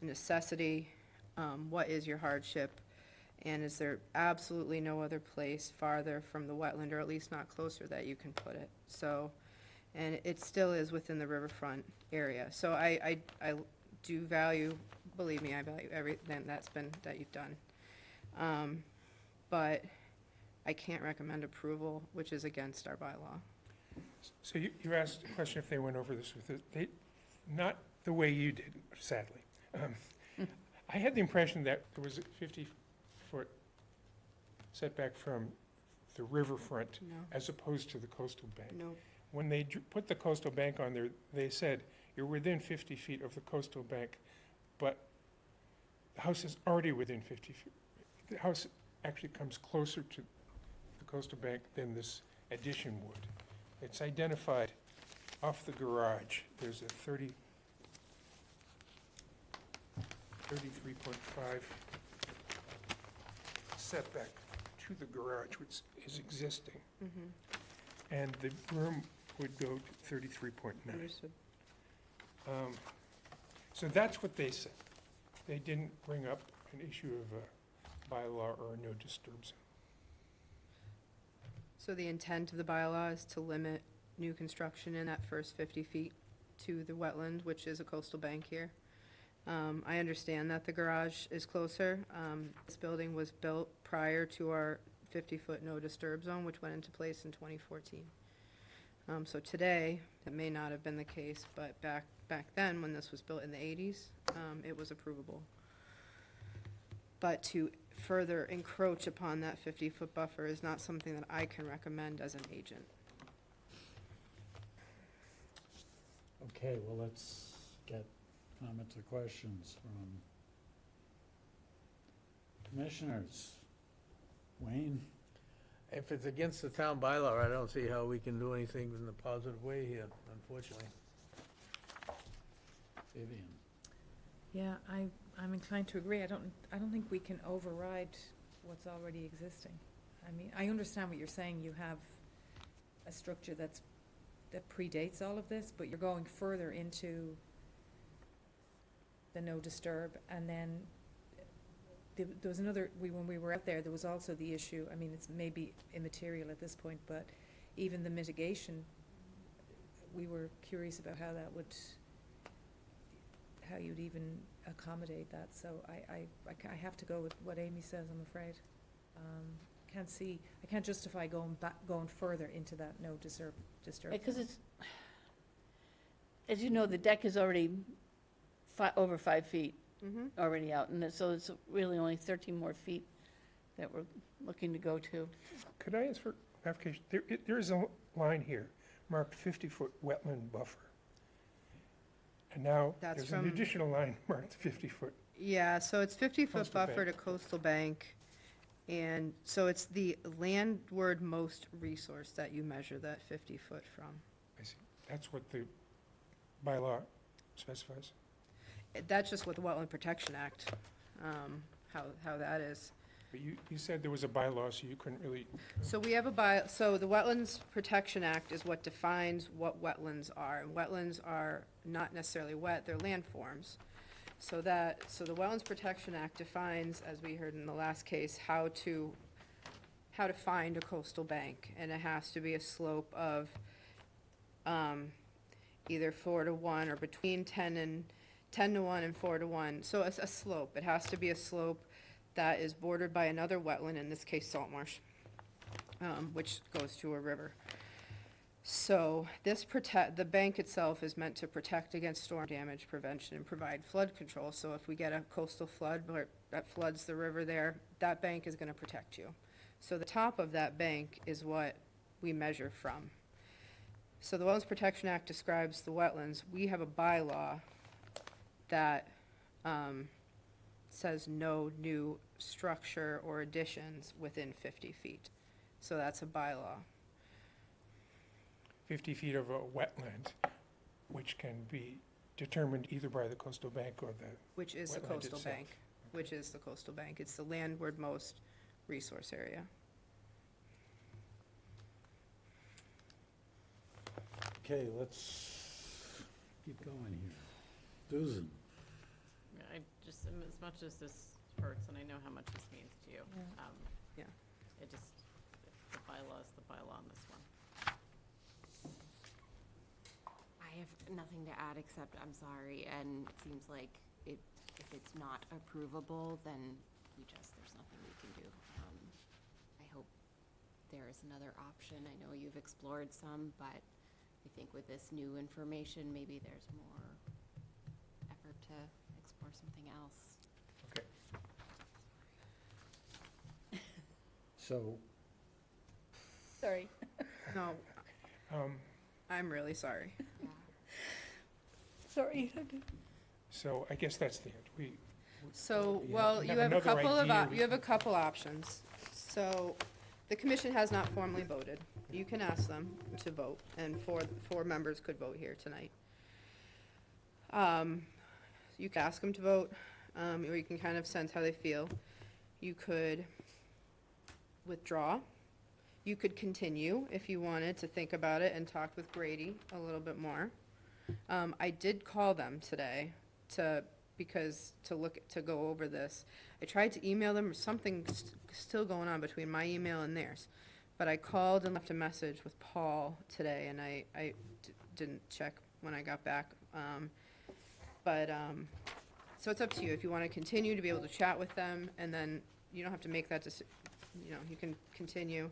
necessity? What is your hardship? And is there absolutely no other place farther from the wetland, or at least not closer, that you can put it? So, and it still is within the riverfront area. So I do value, believe me, I value everything that you've done. But I can't recommend approval, which is against our bylaw. So you asked a question if they went over this with it. Not the way you did, sadly. I had the impression that there was a 50-foot setback from the riverfront No. as opposed to the coastal bank. No. When they put the coastal bank on there, they said, you're within 50 feet of the coastal bank, but the house is already within 50 feet. The house actually comes closer to the coastal bank than this addition would. It's identified off the garage. There's a 33.5 setback to the garage, which is existing. And the room would go to 33.9. Understood. So that's what they said. They didn't bring up an issue of a bylaw or a no disturb zone. So the intent of the bylaw is to limit new construction in that first 50 feet to the wetland, which is a coastal bank here. I understand that the garage is closer. This building was built prior to our 50-foot no disturb zone, which went into place in 2014. So today, it may not have been the case, but back then, when this was built in the 80s, it was approvable. But to further encroach upon that 50-foot buffer is not something that I can recommend as an agent. Okay, well, let's get comments or questions from commissioners. Wayne? If it's against the town bylaw, I don't see how we can do anything in a positive way here, unfortunately. Vivian? Yeah, I'm inclined to agree. I don't think we can override what's already existing. I mean, I understand what you're saying. You have a structure that predates all of this, but you're going further into the no disturb, and then there was another, when we were out there was also the issue, I mean, it's maybe immaterial at this point, but even the mitigation, we were curious about how that would, how you'd even accommodate that. So I have to go with what Amy says, I'm afraid. I can't justify going further into that no disturb. Because it's, as you know, the deck is already over 5 feet already out, and so it's really only 13 more feet that we're looking to go to. Could I ask for clarification? There is a line here marked 50-foot wetland buffer. And now That's there's an from- additional line marked 50-foot. Yeah, so it's 50-foot Coastal buffer to bank. coastal bank. And so it's the landward most resource that you measure that 50-foot from. I see. That's what the bylaw specifies. That's just what the Wetland Protection Act, how that is. But you said there was a bylaw, so you couldn't really, So we have so the Wetlands Protection Act is what defines what wetlands are. And wetlands are not necessarily wet, they're landforms. So the Wetlands Protection Act defines, as we heard in the last case, how to find a coastal bank. And it has to be a slope of either 4-to-1 or between 10-to-1 and 4-to-1. So it's a slope. It has to be a slope that is bordered by another wetland, in this case salt marsh, which goes to a river. So the bank itself is meant to protect against storm damage prevention and provide flood control. So if we get a coastal flood that floods the river there, that bank is going to protect you. So the top of that bank is what we measure from. So the Wetlands Protection Act describes the wetlands. We have a bylaw that says no new structure or additions within 50 feet. So that's a bylaw. 50 feet of a wetland, which can be determined either by the coastal bank or the, Which is the Wetland coastal itself. bank, which is the coastal bank. It's the landward most resource area. Okay, let's keep going here. Susan? I just, as much as this hurts, and I know how much this means to you, Yeah. it just, the bylaw is the bylaw on this one. I have nothing to add except I'm sorry, and it seems like if it's not approvable, then there's nothing we can do. I hope there is another option. I know you've explored some, but I think with this new information, maybe there's more effort to explore something else. okay. So, Sorry. No, Um, I'm really sorry. Yeah. Sorry. So I guess that's the end. So, We well, have you have a another couple of, idea we you have a can- couple options. So, the commission has not formally voted. You can ask them to vote, and four members could vote here tonight. You can ask them to vote, or you can kind of sense how they feel. You could withdraw. You could continue if you wanted to think about it and talk with Grady a little bit more. I did call them today to go over this. I tried to email them, something's still going on between my email and theirs. But I called and left a message with Paul today, and I didn't check when I got back. So it's up to you. If you want to continue to be able to chat with them, and then you don't have to make that decision, you can continue.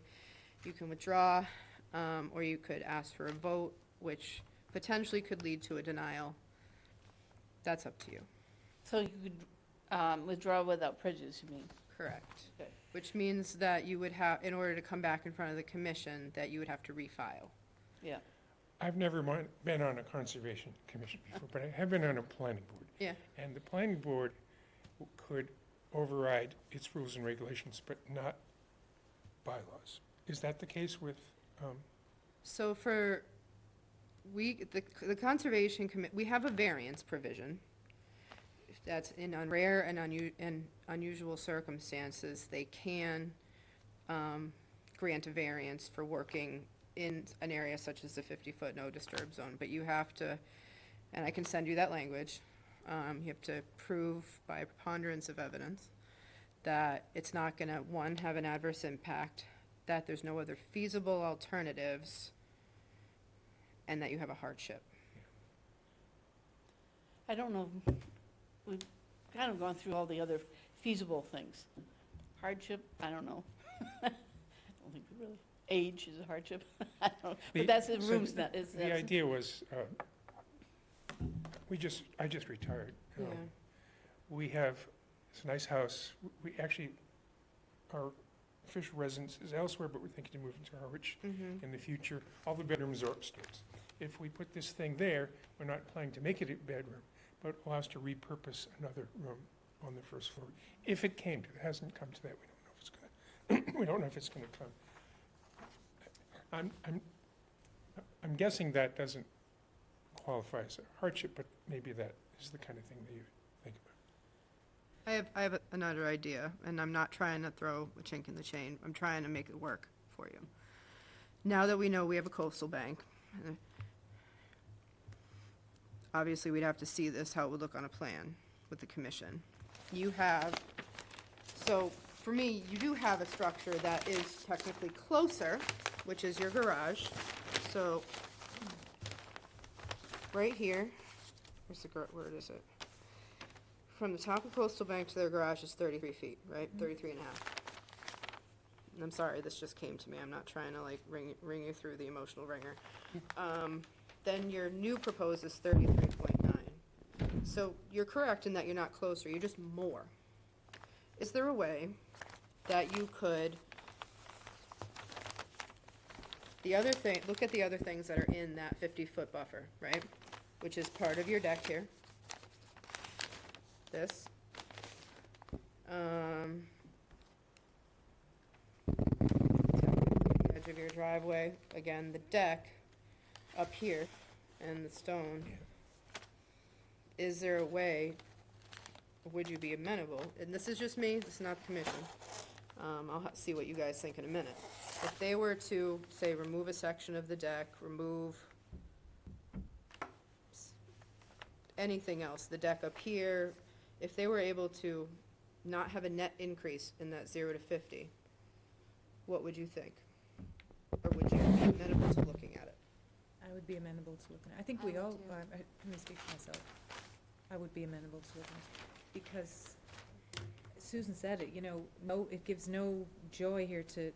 You can withdraw, or you could ask for a vote, which potentially could lead to a denial. That's up to you. So you could withdraw without prejudice, you mean? Correct. Okay. Which means that you would have, in order to come back in front of the commission, that you would have to refile. Yeah. I've never been on a conservation commission before, but I have been on a planning board. Yeah. And the planning board could override its rules and regulations, but not bylaws. Is that the case with, So the conservation we have a variance provision. That's in rare and unusual circumstances, they can grant a variance for working in an area such as the 50-foot no disturb zone, but you have to, and I can send you that language, you have to prove by a preponderance of evidence that it's not gonna, one, have an adverse impact, that there's no other feasible alternatives, and that you have a hardship. I don't know, we've kind of gone through all the other feasible things. Hardship, I don't know. I don't think we really, age is a hardship. I don't, but that's the so rooms, that is, the idea was, I just retired. Yeah. We have this nice house. We actually, our official residence is elsewhere, but we're thinking to move into Harwich in the future. All the bedrooms are upstairs. If we put this thing there, we're not planning to make it a bedroom, but allow us to repurpose another room on the first floor. If it came to it, hasn't come to that, we don't know if it's gonna, we don't know if it's gonna come. I'm guessing that doesn't qualify as a hardship, but maybe that is the kind of thing that you think about. I have another idea, and I'm not trying to throw a chink in the chain. I'm trying to make it work for you. Now that we know we have a coastal bank, obviously we'd have to see this, how it would look on a plan with the commission. So for me, you do have a structure that is technically closer, which is your garage. So right here, where is it? From the top of Coastal Bank to their garage is 33 feet, right? 33 and a half. And I'm sorry, this just came to me. I'm not trying to like ring you through the emotional ringer. Then your new proposed is 33.9. So you're correct in that you're not closer, you're just more. Is there a way that you could, look at the other things that are in that 50-foot buffer, right? Which is part of your deck here. This. The edge of your driveway, again, the deck up here, and the stone. Is there a way, would you be amenable, and this is just me, this is not the commission, I'll see what you guys think in a minute. If they were to, say, remove a section of the deck, remove anything else, the deck up here, if they were able to not have a net increase in that 0 to 50, what would you think? Or would you be amenable to looking at it? I would be amenable to looking at, I think I we would all, too. let me speak for myself. I would be amenable to looking at it, because Susan said it, no, it gives no joy here to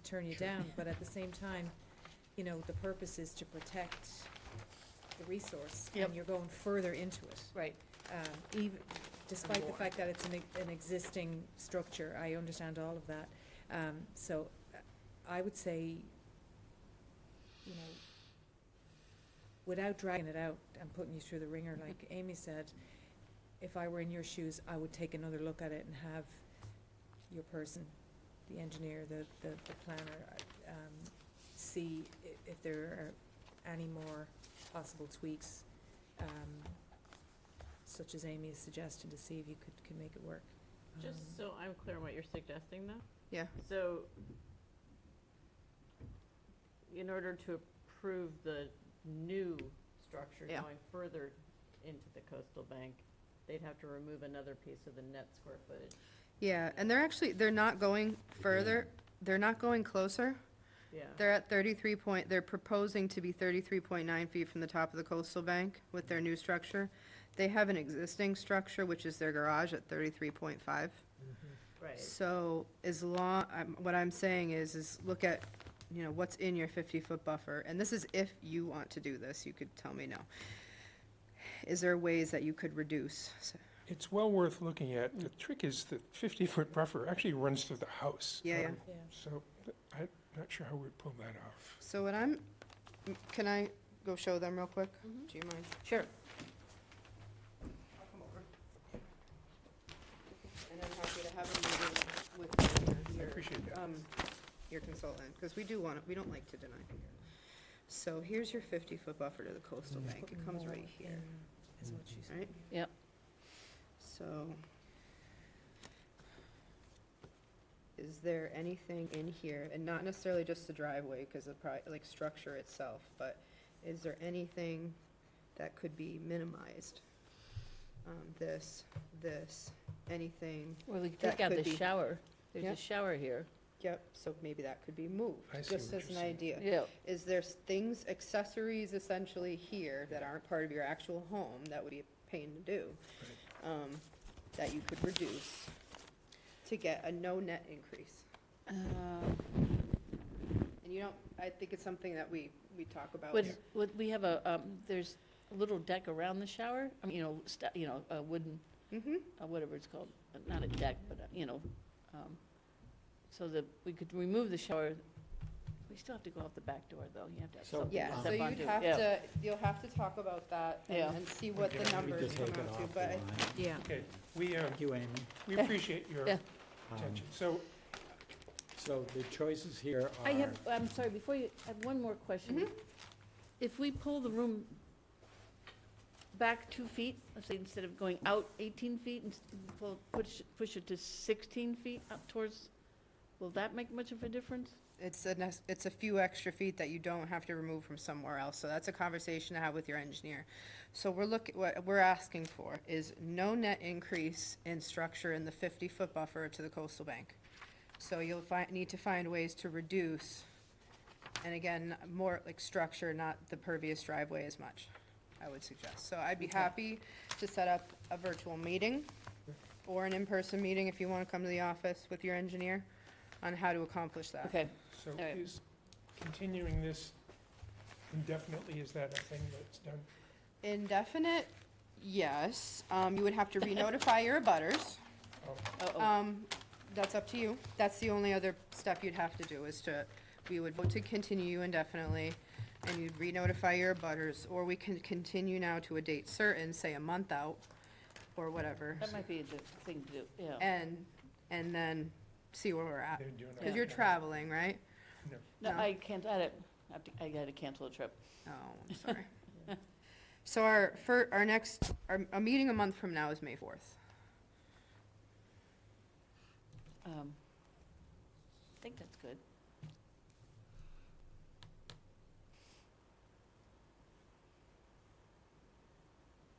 turn you down, but at the same time, the purpose is to protect the resource, Yep. and you're going further into it. Right. Even, despite the fact that it's an existing structure, I understand all of that. So I would say, without dragging it out and putting you through the ringer, like Amy said, if I were in your shoes, I would take another look at it and have your person the engineer, the planner, see if there are any more possible tweaks, such as Amy is suggesting, to see if you can make it work. Just so I'm clear on what you're suggesting, though? Yeah. So, in order to approve the new structure Yeah. going further into the coastal bank, they'd have to remove another piece of the net square footage. Yeah, and they're not going further, they're not going closer. Yeah. They're at they're proposing to be 33.9 feet from the top of the coastal bank with their new structure. They have an existing structure, which is their garage, at 33.5. Right. So what I'm saying is look at, what's in your 50-foot buffer, and this is if you want to do this, you could tell me no. Is there ways that you could reduce? It's well worth looking at. The trick is the 50-foot buffer actually runs through the house. Yeah, yeah. Yeah. So I'm not sure how we'd pull that off. So can I go show them real quick? Do you mind? Sure. I'll come over. And I'm happy to have a meeting with I appreciate that. your consultant, because we don't like to deny. So here's your 50-foot buffer to the coastal bank. It comes right here, Is what she's right? Yep. So, is there anything in here, and not necessarily just the driveway, because of like structure itself, but is there anything that could be minimized? This, anything, Well, we That take out could the be- shower. There's Yeah. a shower here. yep, so maybe that could be moved, I see just what as you're an saying. idea. Yeah. Is there things, accessories essentially here that aren't part of your actual home, that would be a pain to do? That you could reduce to get a no net increase? And I think it's something that we talk about. Would we have there's a little deck around the shower? I mean, a wooden, Mm-hmm, whatever it's called, not a deck, but, so that we could remove the shower. We still have to go out the back door, though. You have to have So- something yeah, to so step you'd onto. have Yeah. to, you'll have to talk about that Yeah. and see what the Okay, we numbers To come take it out to, off the but line. Yeah. Okay, Thank you, Amy. we appreciate your Yeah. attention. So So the choices here are. I'm sorry, before you, I have one more question. If we pull the room back 2 feet, let's say instead of going out 18 feet, and push it to 16 feet up towards, will that make much of a difference? it's a few extra feet that you don't have to remove from somewhere else, so that's a conversation to have with your engineer. So what we're asking for is no net increase in structure in the 50-foot buffer to the coastal bank. So you'll need to find ways to reduce, and again, more like structure, not the pervious driveway as much, I would suggest. So I'd be happy to set up a virtual meeting or an in-person meeting if you want to come to the office with your engineer on how to accomplish that. Okay, So right. is continuing this indefinitely, is that a thing that's done? Indefinite, yes. You would have to re-notify your abutters. uh-oh. That's up to you. That's the only other step you'd have to do, we would vote to continue indefinitely, and you'd re-notify your abutters, or we can continue now to a date certain, say a month out, or whatever. That might be the thing to do, yeah. And then see where we're at. They're doing it Because you're now. traveling, right? No, no. I can't, I gotta cancel a trip. Oh, I'm sorry. So our meeting a month from now is May 4th. I think that's good.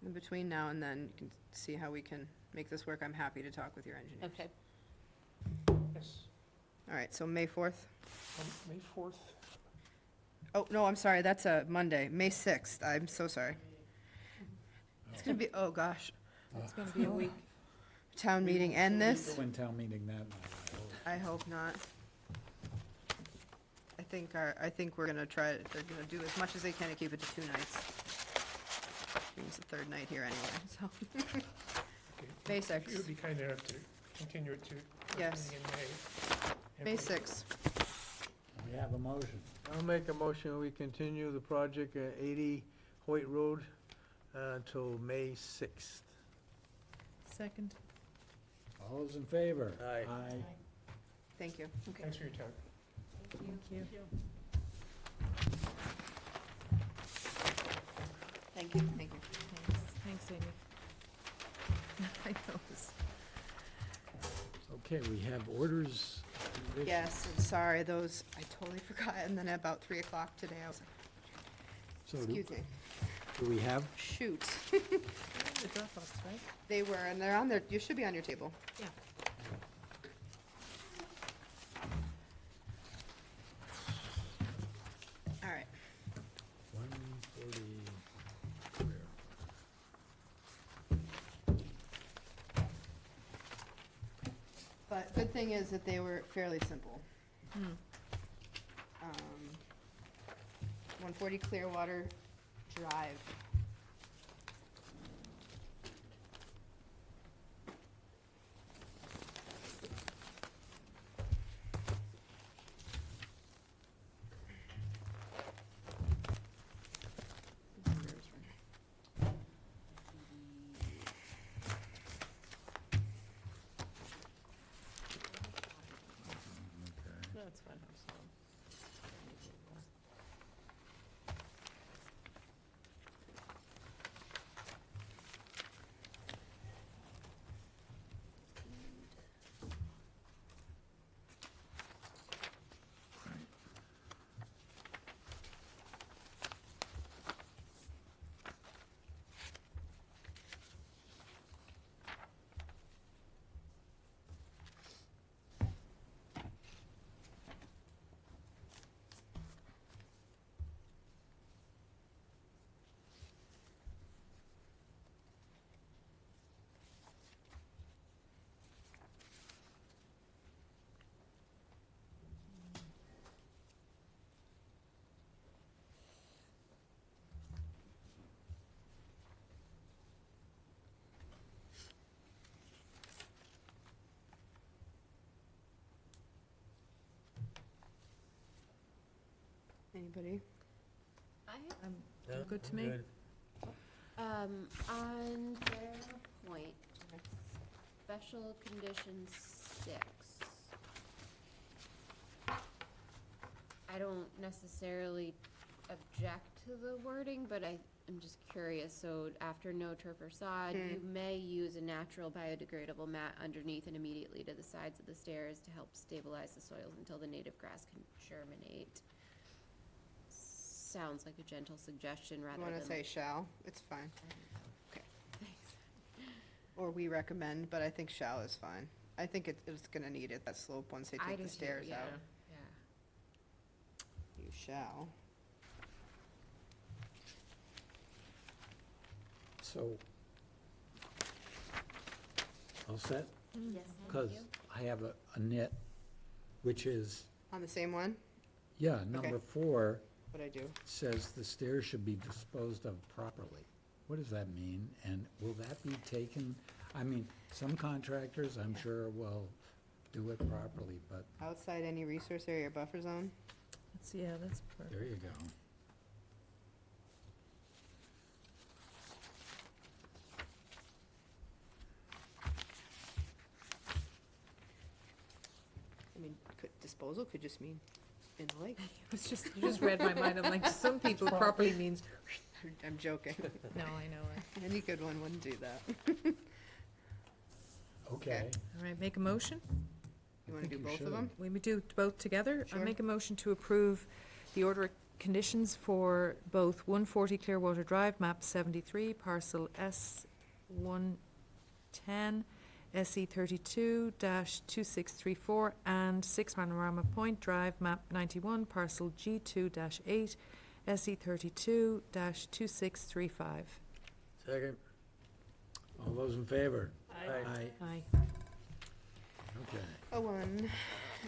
In between now and then, you can see how we can make this work. I'm happy to talk with your engineers. Okay. Yes, All right, so May 4th? May 4th. Oh, no, I'm sorry, that's a Monday, May 6th. I'm so sorry. It's gonna be, oh, gosh, It's gonna be a week. town meeting and this? When town meeting that night, I hope. I hope not. I think we're gonna they're gonna do as much as they can to keep it to 2 nights. It's the 3rd night here anyway, so. Okay. May If 6th. you would be kind enough to continue it to first Yes. meeting in May. and May we- 6th. We have a motion. I'll make a motion, we continue the project at 80 Hoyt Road until May 6th. Second. All those in favor? Aye. Aye. Thank you. Thanks for your time. Thank you. Thank you. Thank you. Thanks, Amy. I know this. Okay, we have orders. conditions. Yes, I'm sorry, those, I totally forgot, and then at about 3 o'clock today, I was, So excuse me, do we have, shoot. The Dropbox, right? They were, and they're on there, you should be on your table. Yeah. All right. 140 But good thing is that they were fairly simple. Hmm. 140 Clearwater Drive. That's fine, I'm sorry. Anybody? Good to me. On their point, special condition 6. I don't necessarily object to the wording, but I'm just curious, so after no turf or sod, you may use a natural biodegradable mat underneath and immediately to the sides of the stairs to help stabilize the soils until the native grass can germinate. Sounds like a gentle suggestion rather You than. want to say shall? It's fine. Okay. Thanks. Or we recommend, but I think shall is fine. I think it's gonna need it, that slope, once they I take do the too, stairs yeah, out. yeah. You shall. So, all set? Yes, Because thank you. I have a nit, which is, On the same one, yeah, number 4 what I do? says the stairs should be disposed of properly. What does that mean? And will that be taken, I mean, some contractors, I'm sure, will do it properly, but Outside any resource area or buffer zone? That's perfect. there you go. I mean, disposal could just mean in the lake. You just read my mind. I'm like, some people properly means, I'm joking. no, I know it. Any good one wouldn't do that. Okay. All right, make a motion? You wanna think do you both of should. them? We would do both together. I Sure. make a motion to approve the order of conditions for both 140 Clearwater Drive, map 73, parcel S110, SE 32-2634, and 6 Panorama Point Drive, map 91, parcel G2-8, SE 32-2635. Second. All those in favor? Aye. Aye. Okay. A 1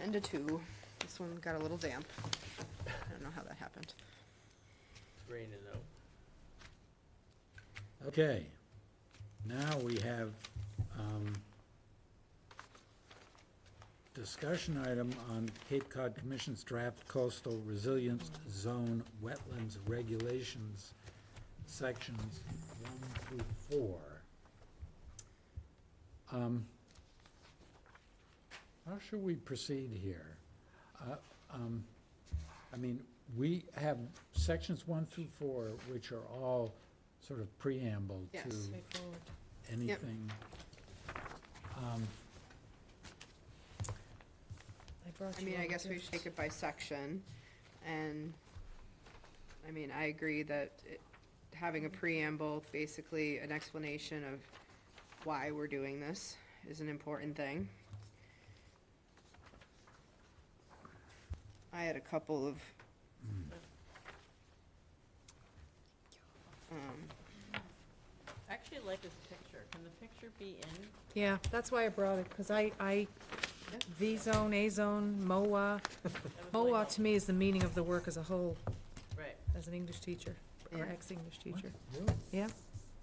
and a 2. This one got a little damp. I don't know how that happened. It's raining out. Okay. Now we have, discussion item on Cape Cod Commission's draft coastal resilience zone wetlands regulations, sections 1 through 4. I how should we proceed here? I mean, we have sections 1 through 4, which are all sort of preamble Yes. to Straightforward. anything. I brought I you mean, all I a guess we gift. should take it by section, and, I mean, I agree that having a preamble, basically an explanation of why we're doing this is an important thing. I had a couple of, I actually like this picture. Can the picture be in? Yeah, that's why I brought it, because I, V-zone, A-zone, MOA. That was MOA like- to me is the meaning of the work as a whole, Right. as an English teacher, or Yeah. ex-English What? teacher. Really? Yeah,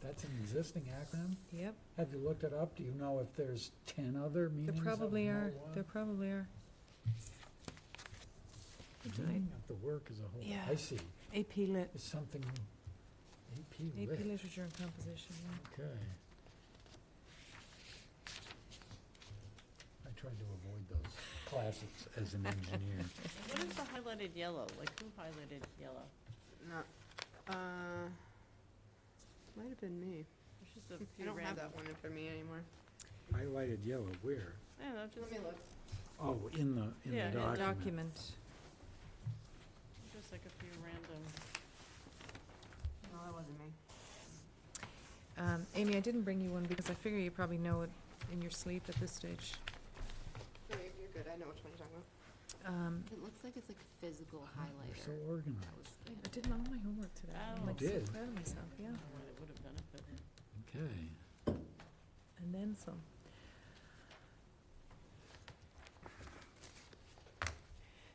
That's an existing acronym? yep, Have you looked it up? Do you know if there's 10 other there meanings of probably are, MOA? there probably are. Meaning of the work as a whole. Yeah. I see. AP Lit, It's something, AP AP Lit. Literature and Composition, yeah. Okay. I tried to avoid those classes as an engineer. What is the highlighted yellow? Like, who highlighted yellow? not, might have been me. There's just a I few don't have random. that one in for me anymore. Highlighted yellow, where? Yeah, that's just, look. Oh, in the Yeah, in the document. Document. just like a few random. No, that wasn't me. Amy, I didn't bring you one because I figure you probably know it in your sleep at this stage. No, you're good, I know which one you're talking about. It looks like it's like a physical You're so highlighter. organized. I did all my homework today. I'm Oh. like You so did? proud of myself, yeah. I don't know what it would have benefited. Okay. And then some.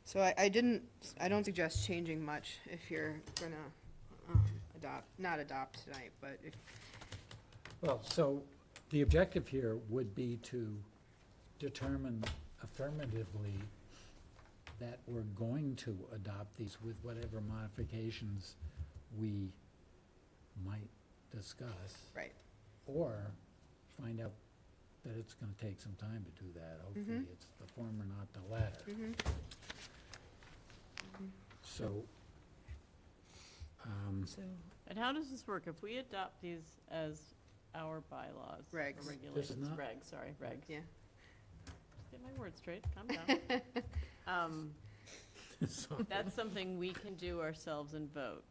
So I don't suggest changing much if you're gonna, not adopt tonight, but if, Well, so the objective here would be to determine affirmatively that we're going to adopt these with whatever modifications we might discuss. right. Or find out that it's gonna take some time to do that. Hopefully, it's the former, not the latter. Mm-hmm. So, So, And how does this work? If we adopt these as our bylaws? or Regs. Regulations, not- regs, sorry, regs. Yeah. Just get my words straight, calm down. so That's something we can do ourselves and vote.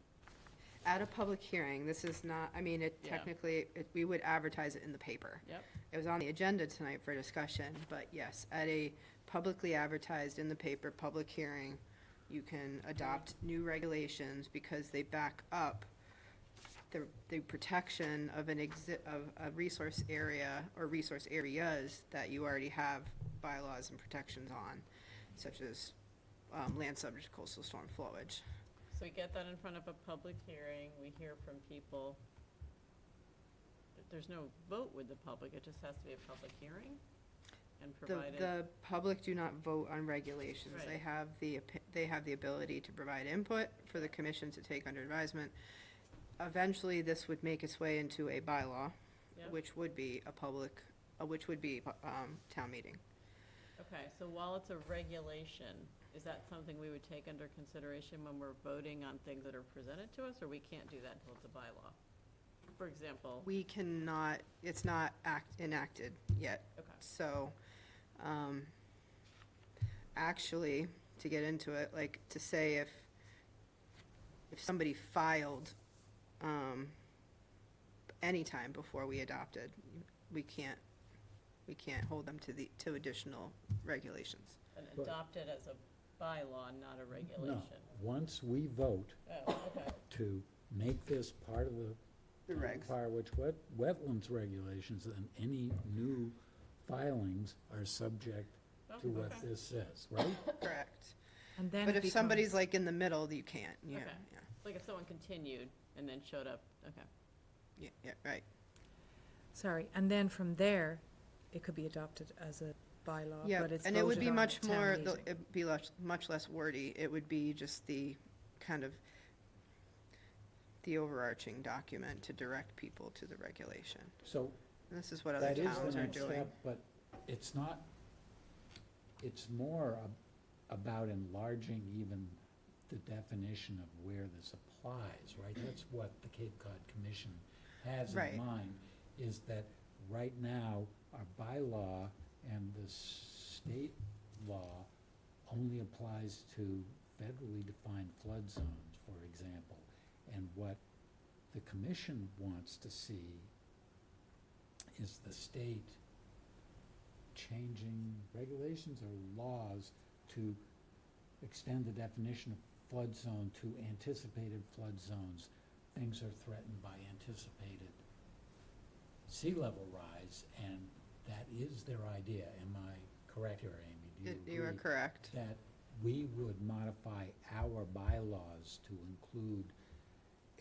At a public hearing, this is not, I mean, it Yeah. technically, we would advertise it in the paper. Yep. It was on the agenda tonight for discussion, but yes, at a publicly advertised in the paper, public hearing, you can adopt new regulations because they back up the protection of of a resource area or resource areas that you already have bylaws and protections on, such as, land subject to coastal storm flowage. So we get that in front of a public hearing, we hear from people. There's no vote with the public, it just has to be a public hearing and provided. The public do not vote on regulations. They Right. have they have the ability to provide input for the commission to take under advisement. Eventually, this would make its way into a bylaw, Yep. which would be town meeting. Okay, so while it's a regulation, is that something we would take under consideration when we're voting on things that are presented to us, or we can't do that until it's a bylaw? For example, We cannot, it's not enacted yet. okay, So, actually, to get into it, like, to say if somebody filed, anytime before we adopted, we can't hold them to additional regulations. and Right. adopt it as a bylaw, not a no, regulation. once we vote Oh, okay, to make this part of the The regs. Harwich wetlands regulations, then any new filings are subject Oh, to what okay. this says, right? Correct. and then But it if becomes- somebody's like in the middle, you can't, yeah, Okay. Like if someone continued and then showed up, okay. yeah, right. Sorry, and then from there, it could be adopted as a bylaw, Yeah, but it's and it would voted be on much at town more, meeting. it'd be much less wordy. It would be just the kind of the overarching document to direct people to the regulation. So And this is what other that is towns the are next doing. step, but it's not it's more about enlarging even the definition of where this applies, right? That's what the Cape Cod Commission has Right. in mind, is that right now, our bylaw and the state law only applies to federally defined flood zones, for example. And what the commission wants to see is the state changing regulations or laws to extend the definition of flood zone to anticipated flood zones. Things are threatened by anticipated sea level rise, and that is their idea. Am I correct here, Amy? Do you agree? You are correct. That we would modify our bylaws to include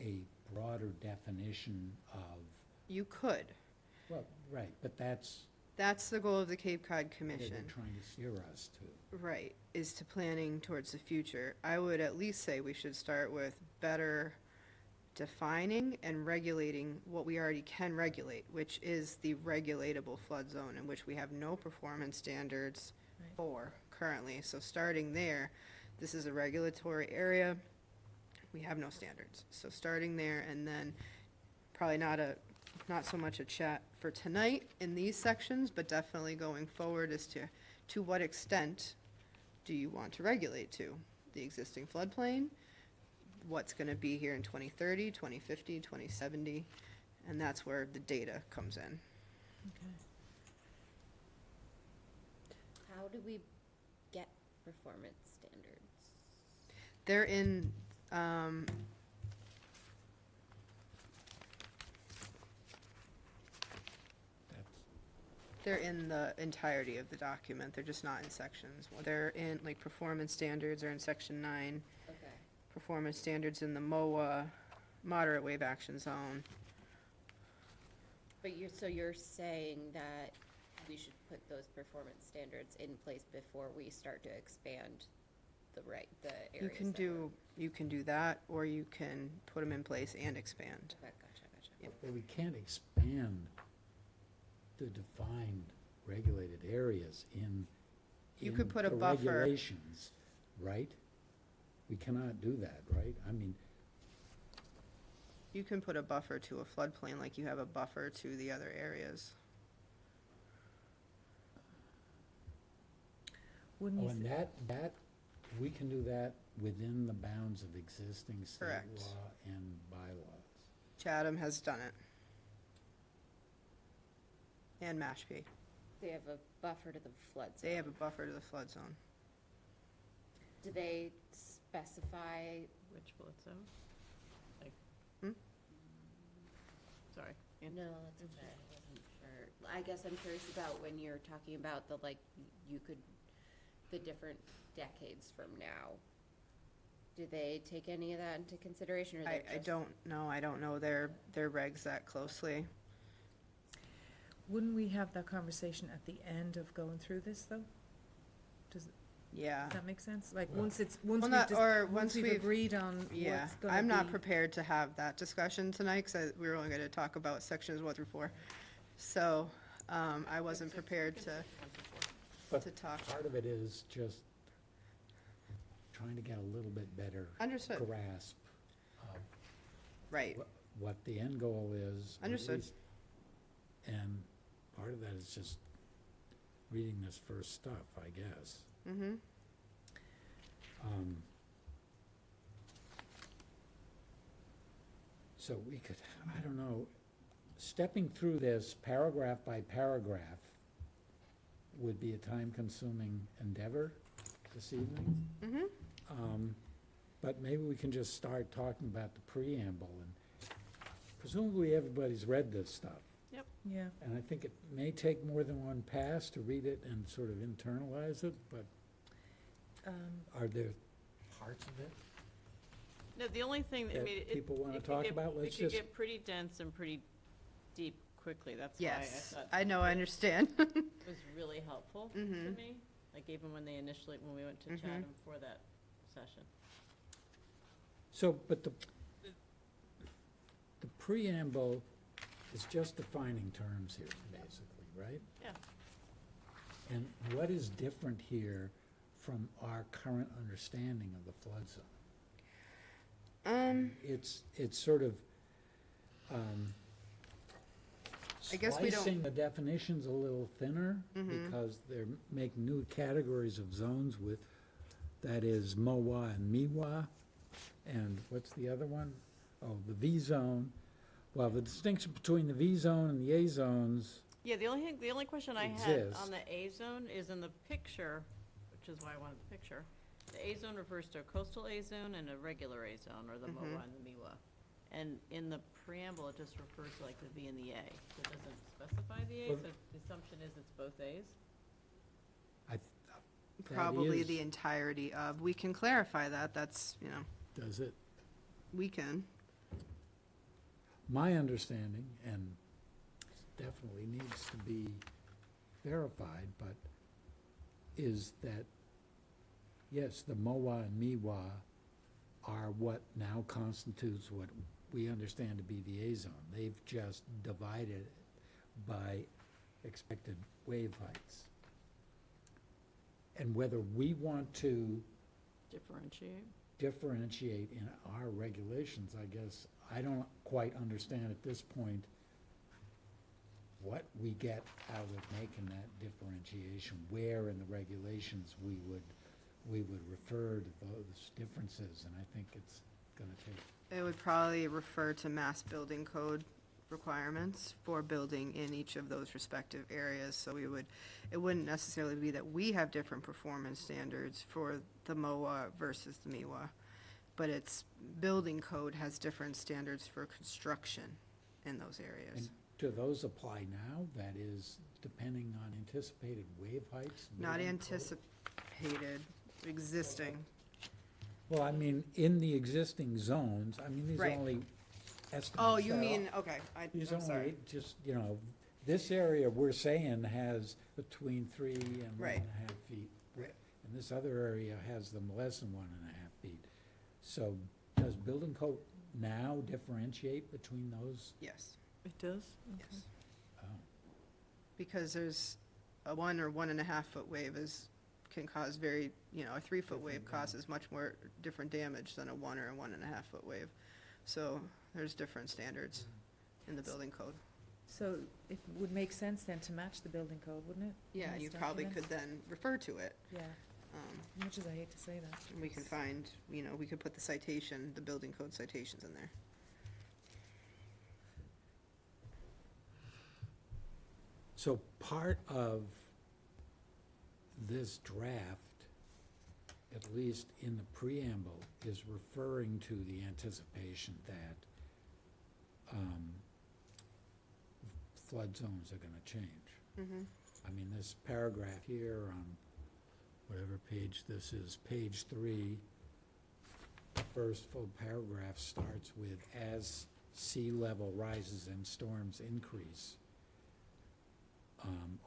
a broader definition of, You could. well, right, but that's That's the goal of the Cape Cod what they're Commission. trying to steer us to. Right, is to planning towards the future. I would at least say we should start with better defining and regulating what we already can regulate, which is the regulatable flood zone, in which we have no performance standards Right. for currently. So starting there, this is a regulatory area, we have no standards. So starting there, and then probably not so much a chat for tonight in these sections, but definitely going forward as to what extent do you want to regulate to? The existing floodplain, what's gonna be here in 2030, 2050, 2070, and that's where the data comes in. Okay. How do we get performance standards? They're in, That's, they're in the entirety of the document, they're just not in sections. They're in, like, performance standards are in section 9, Okay. performance standards in the MOA, moderate wave action zone. But you're saying that we should put those performance standards in place before we start to expand the areas You can that we're- you can do that, or you can put them in place and expand. Okay, gotcha. Yep. but we can't expand the defined regulated areas in You could put a the buffer. regulations, right? We cannot do that, right? I mean, You can put a buffer to a floodplain like you have a buffer to the other areas. Wouldn't you, and that, we can do that within the bounds of existing state Correct. law and bylaws. Chatham has done it. And Mashpee. They have a buffer to the flood zone. They have a buffer to the flood zone. Do they specify, Which flood zone? Like. Hmm? Sorry. no, that's okay, I wasn't sure. I guess I'm curious about when you're talking about the, like, the different decades from now. Do they take any of that into consideration, or I they're just? I don't know their regs that closely. wouldn't we have that conversation at the end of going through this, though? Does Yeah. that make sense? Like, Well- once Well, we've not- just- or once once we've we've- agreed on Yeah, what's gonna I'm not be- prepared to have that discussion tonight, because we were only gonna talk about sections 1 through 4. So, I wasn't prepared to But talk. part of it is just trying to get a little bit better Understood, grasp of right. what the end goal is. or at Understood. least- And part of that is just reading this first stuff, I guess. Mm-hmm. So we could, I don't know, stepping through this paragraph by paragraph would be a time-consuming endeavor this evening. Mm-hmm. But maybe we can just start talking about the preamble, and presumably everybody's read this stuff. Yeah, And I think it may take more than one pass to read it and sort of internalize it, but are there parts of it No, the only thing that that made it. people want to it could talk get- about? Let's It could just, get pretty dense and pretty deep quickly, that's why I Yes, thought. I know, I understand. It was really helpful to Mhm. me, like even when we went to Mhm. Chatham for that session. so, but the preamble is just defining terms here, basically, right? Yeah. And what is different here from our current understanding of the flood zone? It's sort of, I guess we don't- slicing the definitions a little thinner, because they're making new categories of zones with, that is MOA and MIWA, and what's the other one? Oh, the V zone. Well, the distinction between the V zone and the A zones, Yeah, the only question I had Exists. on the A zone is in the picture, which is why I wanted the picture. The A zone refers to a coastal A zone and a regular A zone, or the MOA and the MIWA. And in the preamble, it just refers to like the V and the A. It doesn't specify the A, Well- so the assumption is it's both As? I, Probably is- the entirety of, we can clarify that, that's, does it? we can. My understanding, and definitely needs to be verified, but is that, yes, the MOA and MIWA are what now constitutes what we understand to be the A zone. They've just divided it by expected wave heights. And whether we want to Differentiate? differentiate in our regulations, I guess, I don't quite understand at this point what we get out of making that differentiation, where in the regulations we would refer to those differences, and I think it's gonna take, It would probably refer to mass building code requirements for building in each of those respective areas. So it wouldn't necessarily be that we have different performance standards for the MOA versus the MIWA, but it's, building code has different standards for construction in those areas. and do those apply now? That is, depending on anticipated wave heights? Not building code? anticipated, existing. Well, I mean, in the existing zones, I mean, these are Right. only estimates. Oh, you that are- mean, okay, These I'm sorry. only, just, this area we're saying has between 3 and Right. 1.5 feet. And this other area has them less than 1.5 feet. So does building code now differentiate between those? Yes, It does? yes. Oh, Because there's a 1 or 1.5 foot wave can cause a 3 foot wave Different causes much more different damage than a 1 or a 1.5 foot wave. So there's different standards in the building code. So it would make sense then to match the building code, wouldn't it? in Yeah, and this you probably document? could then refer to it. Yeah, as much as I hate to say that. And we can find, we could put the citation, the building code citations in there. So part of this draft, at least in the preamble, is referring to the anticipation that flood zones are gonna change. Mm-hmm. I mean, this paragraph here on whatever page this is, page 3, the first full paragraph starts with, as sea level rises and storms increase.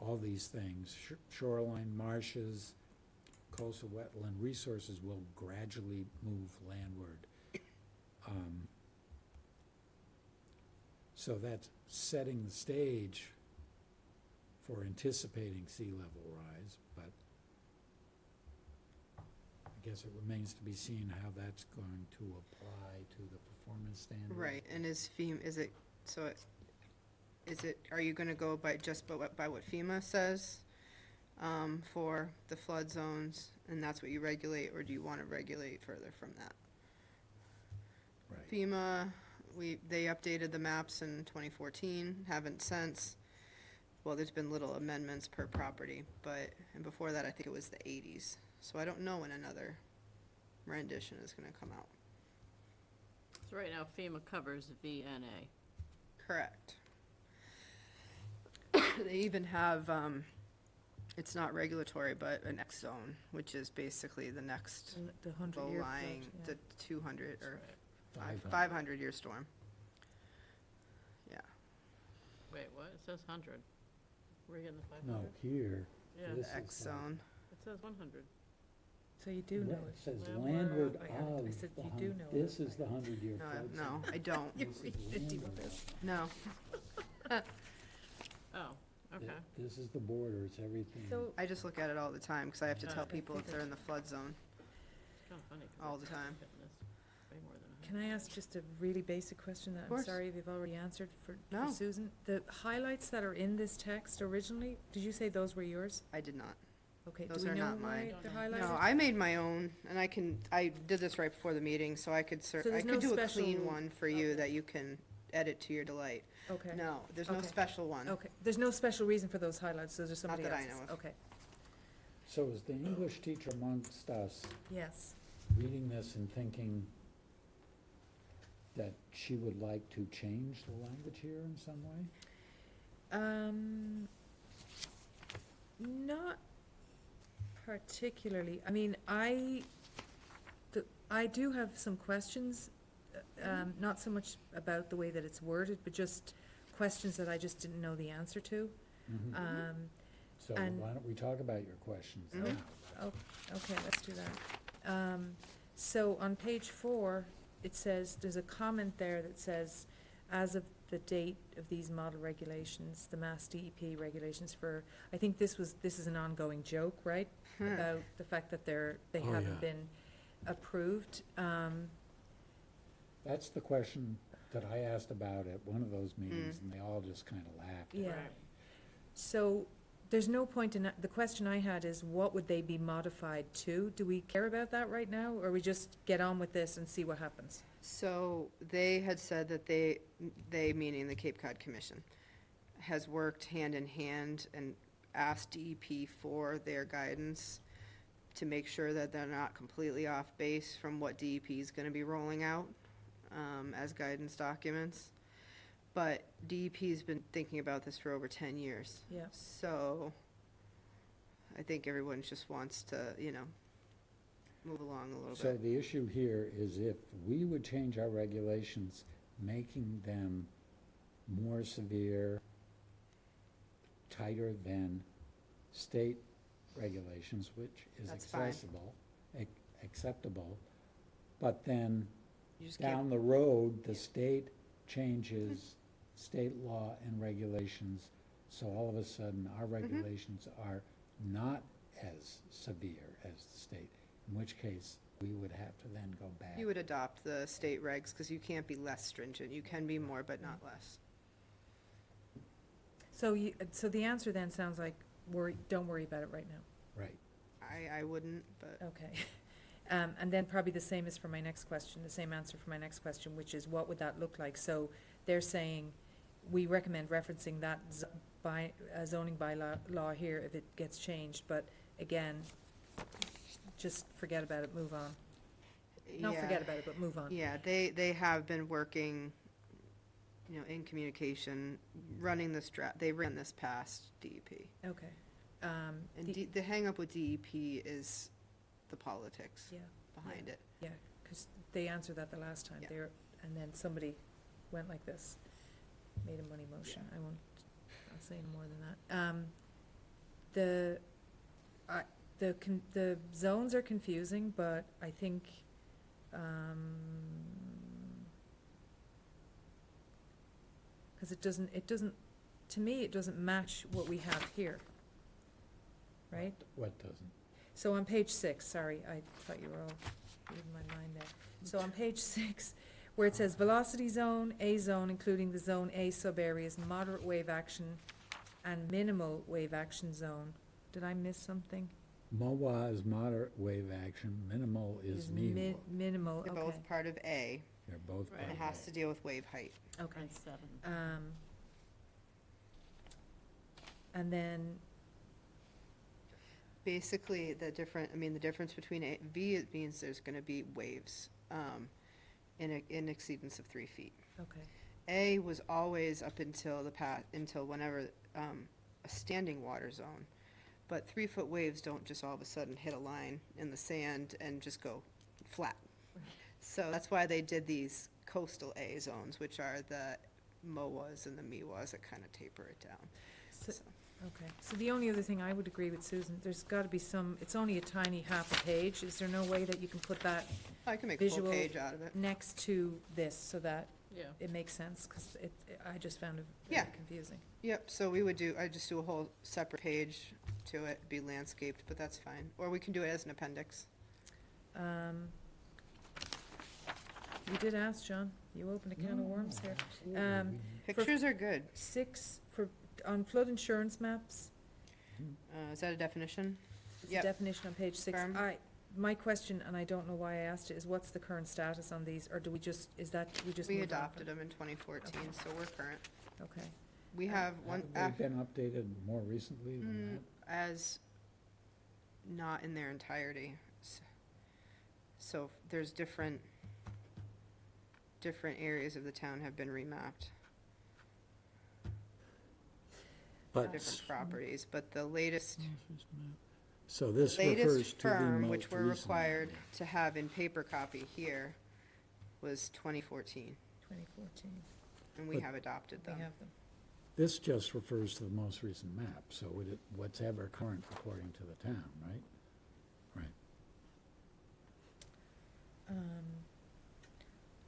All these things, shoreline marshes, coastal wetland resources will gradually move landward. So that's setting the stage for anticipating sea level rise, but I guess it remains to be seen how that's going to apply to the performance standards. Right, and are you gonna go by what FEMA says, for the flood zones, and that's what you regulate, or do you wanna regulate further from that? Right. FEMA, they updated the maps in 2014, haven't since. Well, there's been little amendments per property, and before that, I think it was the 80s. So I don't know when another rendition is gonna come out. So right now FEMA covers V and A. Correct. They even have, it's not regulatory, but an X zone, which is basically the next And the 100-year low-lying, flood, the 200 or 500. 500-year storm. Yeah. Wait, what? It says 100. We're getting the 500? No, here, Yeah, this The is X the- zone. it says 100. So you do know It it. says Well, we're- landward I have it. I of said the you do know this it. is the 100-year No, flood no, zone. I don't. This is landward. No. Oh, okay. Okay. This is the border, it's everything. So, I just look at it all the time, because I have to tell Okay. people if they're in the flood zone. It's kind of funny. 'cause All it's the time. hitting us way more than 100. can I ask just a really basic question that I'm course. sorry if you've already answered for No. Susan? The highlights that are in this text originally, did you say those were yours? I did not. Okay, do Those we are know not mine. why they're No, highlighted? No, I made my own, and I did this right before the meeting, so I could So I there's could no do a clean special- one for you okay. that you can edit to your delight. Okay. No, there's no Okay. special one. Okay, there's no special reason for those highlights, those are somebody that I else's? know of. Okay, So is the English teacher amongst us yes. reading this and thinking that she would like to change the language here in some way? Not particularly. I mean, I do have some questions, not so much about the way that it's worded, but just questions that I just didn't know the answer to. So and- why don't we talk about your questions Mhm. now? Okay, let's do that. So on page 4, it says, there's a comment there that says, as of the date of these model regulations, the Mass DEP regulations for, I think this is an ongoing joke, right? About the fact that they Oh, haven't yeah. been approved. That's the question that I asked about at one of those meetings, and they all just kind of laughed. at Yeah. Right. So there's no point in, the question I had is, what would they be modified to? Do we care about that right now, or we just get on with this and see what happens? So they had said that they, meaning the Cape Cod Commission, has worked hand in hand and asked DEP for their guidance to make sure that they're not completely off base from what DEP is gonna be rolling out, as guidance documents. But DEP's been thinking about this for over 10 years. Yeah. So I think everyone just wants to, move along a little So bit. the issue here is if we would change our regulations, making them more severe, tighter than state regulations, which is That's fine. acceptable, but then You just can't, down the road, the state changes state law and regulations, so all of a sudden, our regulations are not as severe as the state, in which case, we would have to then go back. you would adopt the state regs, because you can't be less stringent. You can be more, but not less. So so the answer then sounds like, don't worry about it right now. Right. I wouldn't, but Okay. And then probably the same is for my next question, the same answer for my next question, which is, what would that look like? So they're saying, we recommend referencing that zoning bylaw here if it gets changed, but again, just forget about it, move on. Not yeah. forget about it, but move on. Yeah, they have been working, in communication, running this they ran this past DEP. Okay. And the hang-up with DEP is the politics Yeah, behind it. yeah, because they answered that the last time, Yeah. and then somebody went like this, made a money motion, I won't, I'll say no more than that. The zones are confusing, but I think, because it doesn't, to me, it doesn't match what we have here, right? What doesn't? So on page 6, sorry, I thought you were all reading my mind there. So on page 6, where it says velocity zone, A zone, including the zone A subareas, moderate wave action, and minimal wave action zone. Did I miss something? MOWA is moderate wave action, minimal is MEWA. Minimal, They're okay, both part of A, They're both Right. and it part has of to deal with wave height. okay. And 7. And then, Basically, the difference between V, it means there's gonna be waves, in exceedance of 3 feet. okay, A was always up until until whenever, a standing water zone. But 3-foot waves don't just all of a sudden hit a line in the sand and just go flat. So that's why they did these coastal A zones, which are the MOWAs and the MEWAs that kind of taper it down. so, So, okay. So the only other thing I would agree with Susan, there's gotta be it's only a tiny half a page. Is there no way that you can put that I can make a full Visual- page out of it. next to this, so that Yeah. it makes sense, because I just found it Yeah. very confusing. Yep, so I just do a whole separate page to it, be landscaped, but that's fine. Or we can do it as an appendix. You did ask, John, you opened a can of worms here. Pictures are good. 6, on flood insurance maps, Is that a definition? it's a Yep. definition on page 6. Firm. My question, and I don't know why I asked it, is what's the current status on these, or do we just, is that, we just We move on adopted from- them in 2014, so we're current. Okay. We have one, Have they been updated more recently than that? as not in their entirety. So there's different areas of the town have been remapped, But, different properties, but the latest so this refers latest to the firm, most which we're recent. required to have in paper copy here, was 2014, 2014, and we But- have adopted we them. have them. This just refers to the most recent map, so what's ever current according to the town, right? Right.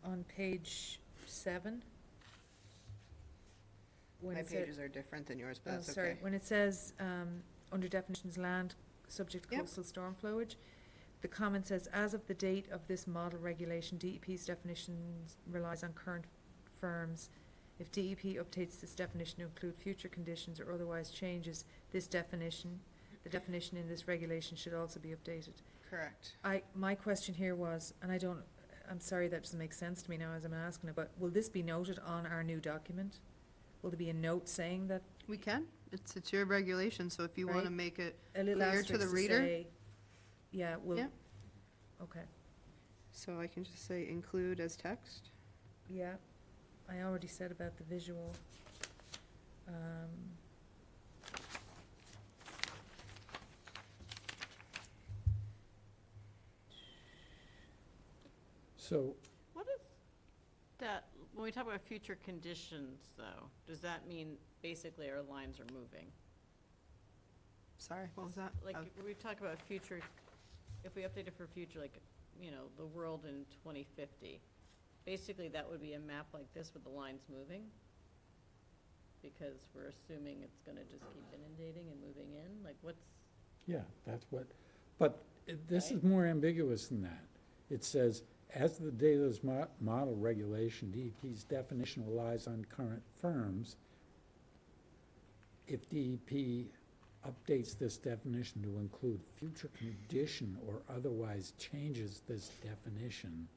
On page 7. when My it said- pages are different than yours, but Oh, that's sorry, okay. when it says, under definitions, land subject to Yep. coastal storm flowage, the comment says, as of the date of this model regulation, DEP's definitions relies on current firms. If DEP updates this definition to include future conditions or otherwise changes this definition, the definition in this regulation should also be updated. Correct. My question here was, and I'm sorry that doesn't make sense to me now as I'm asking it, but will this be noted on our new document? Will there be a note saying that, We can, it's your regulation, so if you want to Right. make it, a little Clear to asterisk the to reader? say, yeah, will, Yep. okay, so I can just say include as text. yeah, I already said about the visual. So, What if that, when we talk about future conditions, though, does that mean basically our lines are moving? Sorry, what was that? Like, Oh, if we talk about future, if we update it for future, like, you know, the world in 2050, basically that would be a map like this with the lines moving? Because we're assuming it's gonna just keep inundating and moving in, like, what's, yeah, that's what, but this is more ambiguous than that. It says, as of the date of this model regulation, DEP's definition relies on current firms. If DEP updates this definition to include future condition or otherwise changes this definition,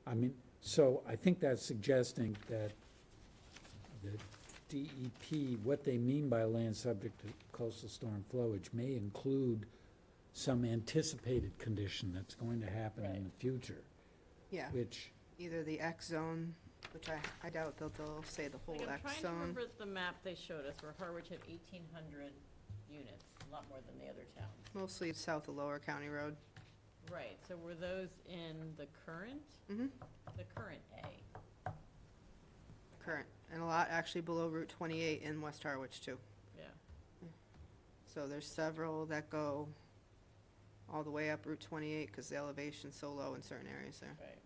I mean, so I think that's suggesting that the DEP, what they mean by land subject to coastal storm flowage may include some anticipated condition that's going to happen in Right. the future, Yeah, which, either the X zone, which I doubt they'll say the whole like, I'm X trying to zone. remember the map they showed us where Harwich had 1,800 units, a lot more than the other towns. Mostly south of Lower County Road. Right, so were those in the current? Mm-hmm. The current A, Current, and a lot actually below Route 28 in West Harwich too. yeah. So there's several that go all the way up Route 28 because the elevation's so low in certain areas there. Right.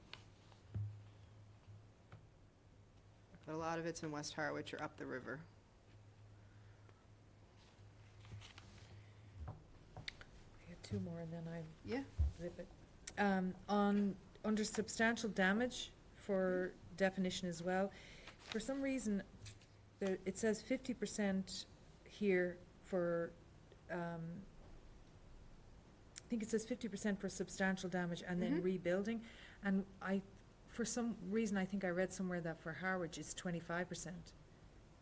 But a lot of it's in West Harwich or up the river. I had 2 more and then I Yeah. zip it. Under substantial damage for definition as well, for some reason, it says 50% here for, I think it says 50% for substantial damage and then Mhm. rebuilding. And for some reason, I think I read somewhere that for Harwich it's 25%.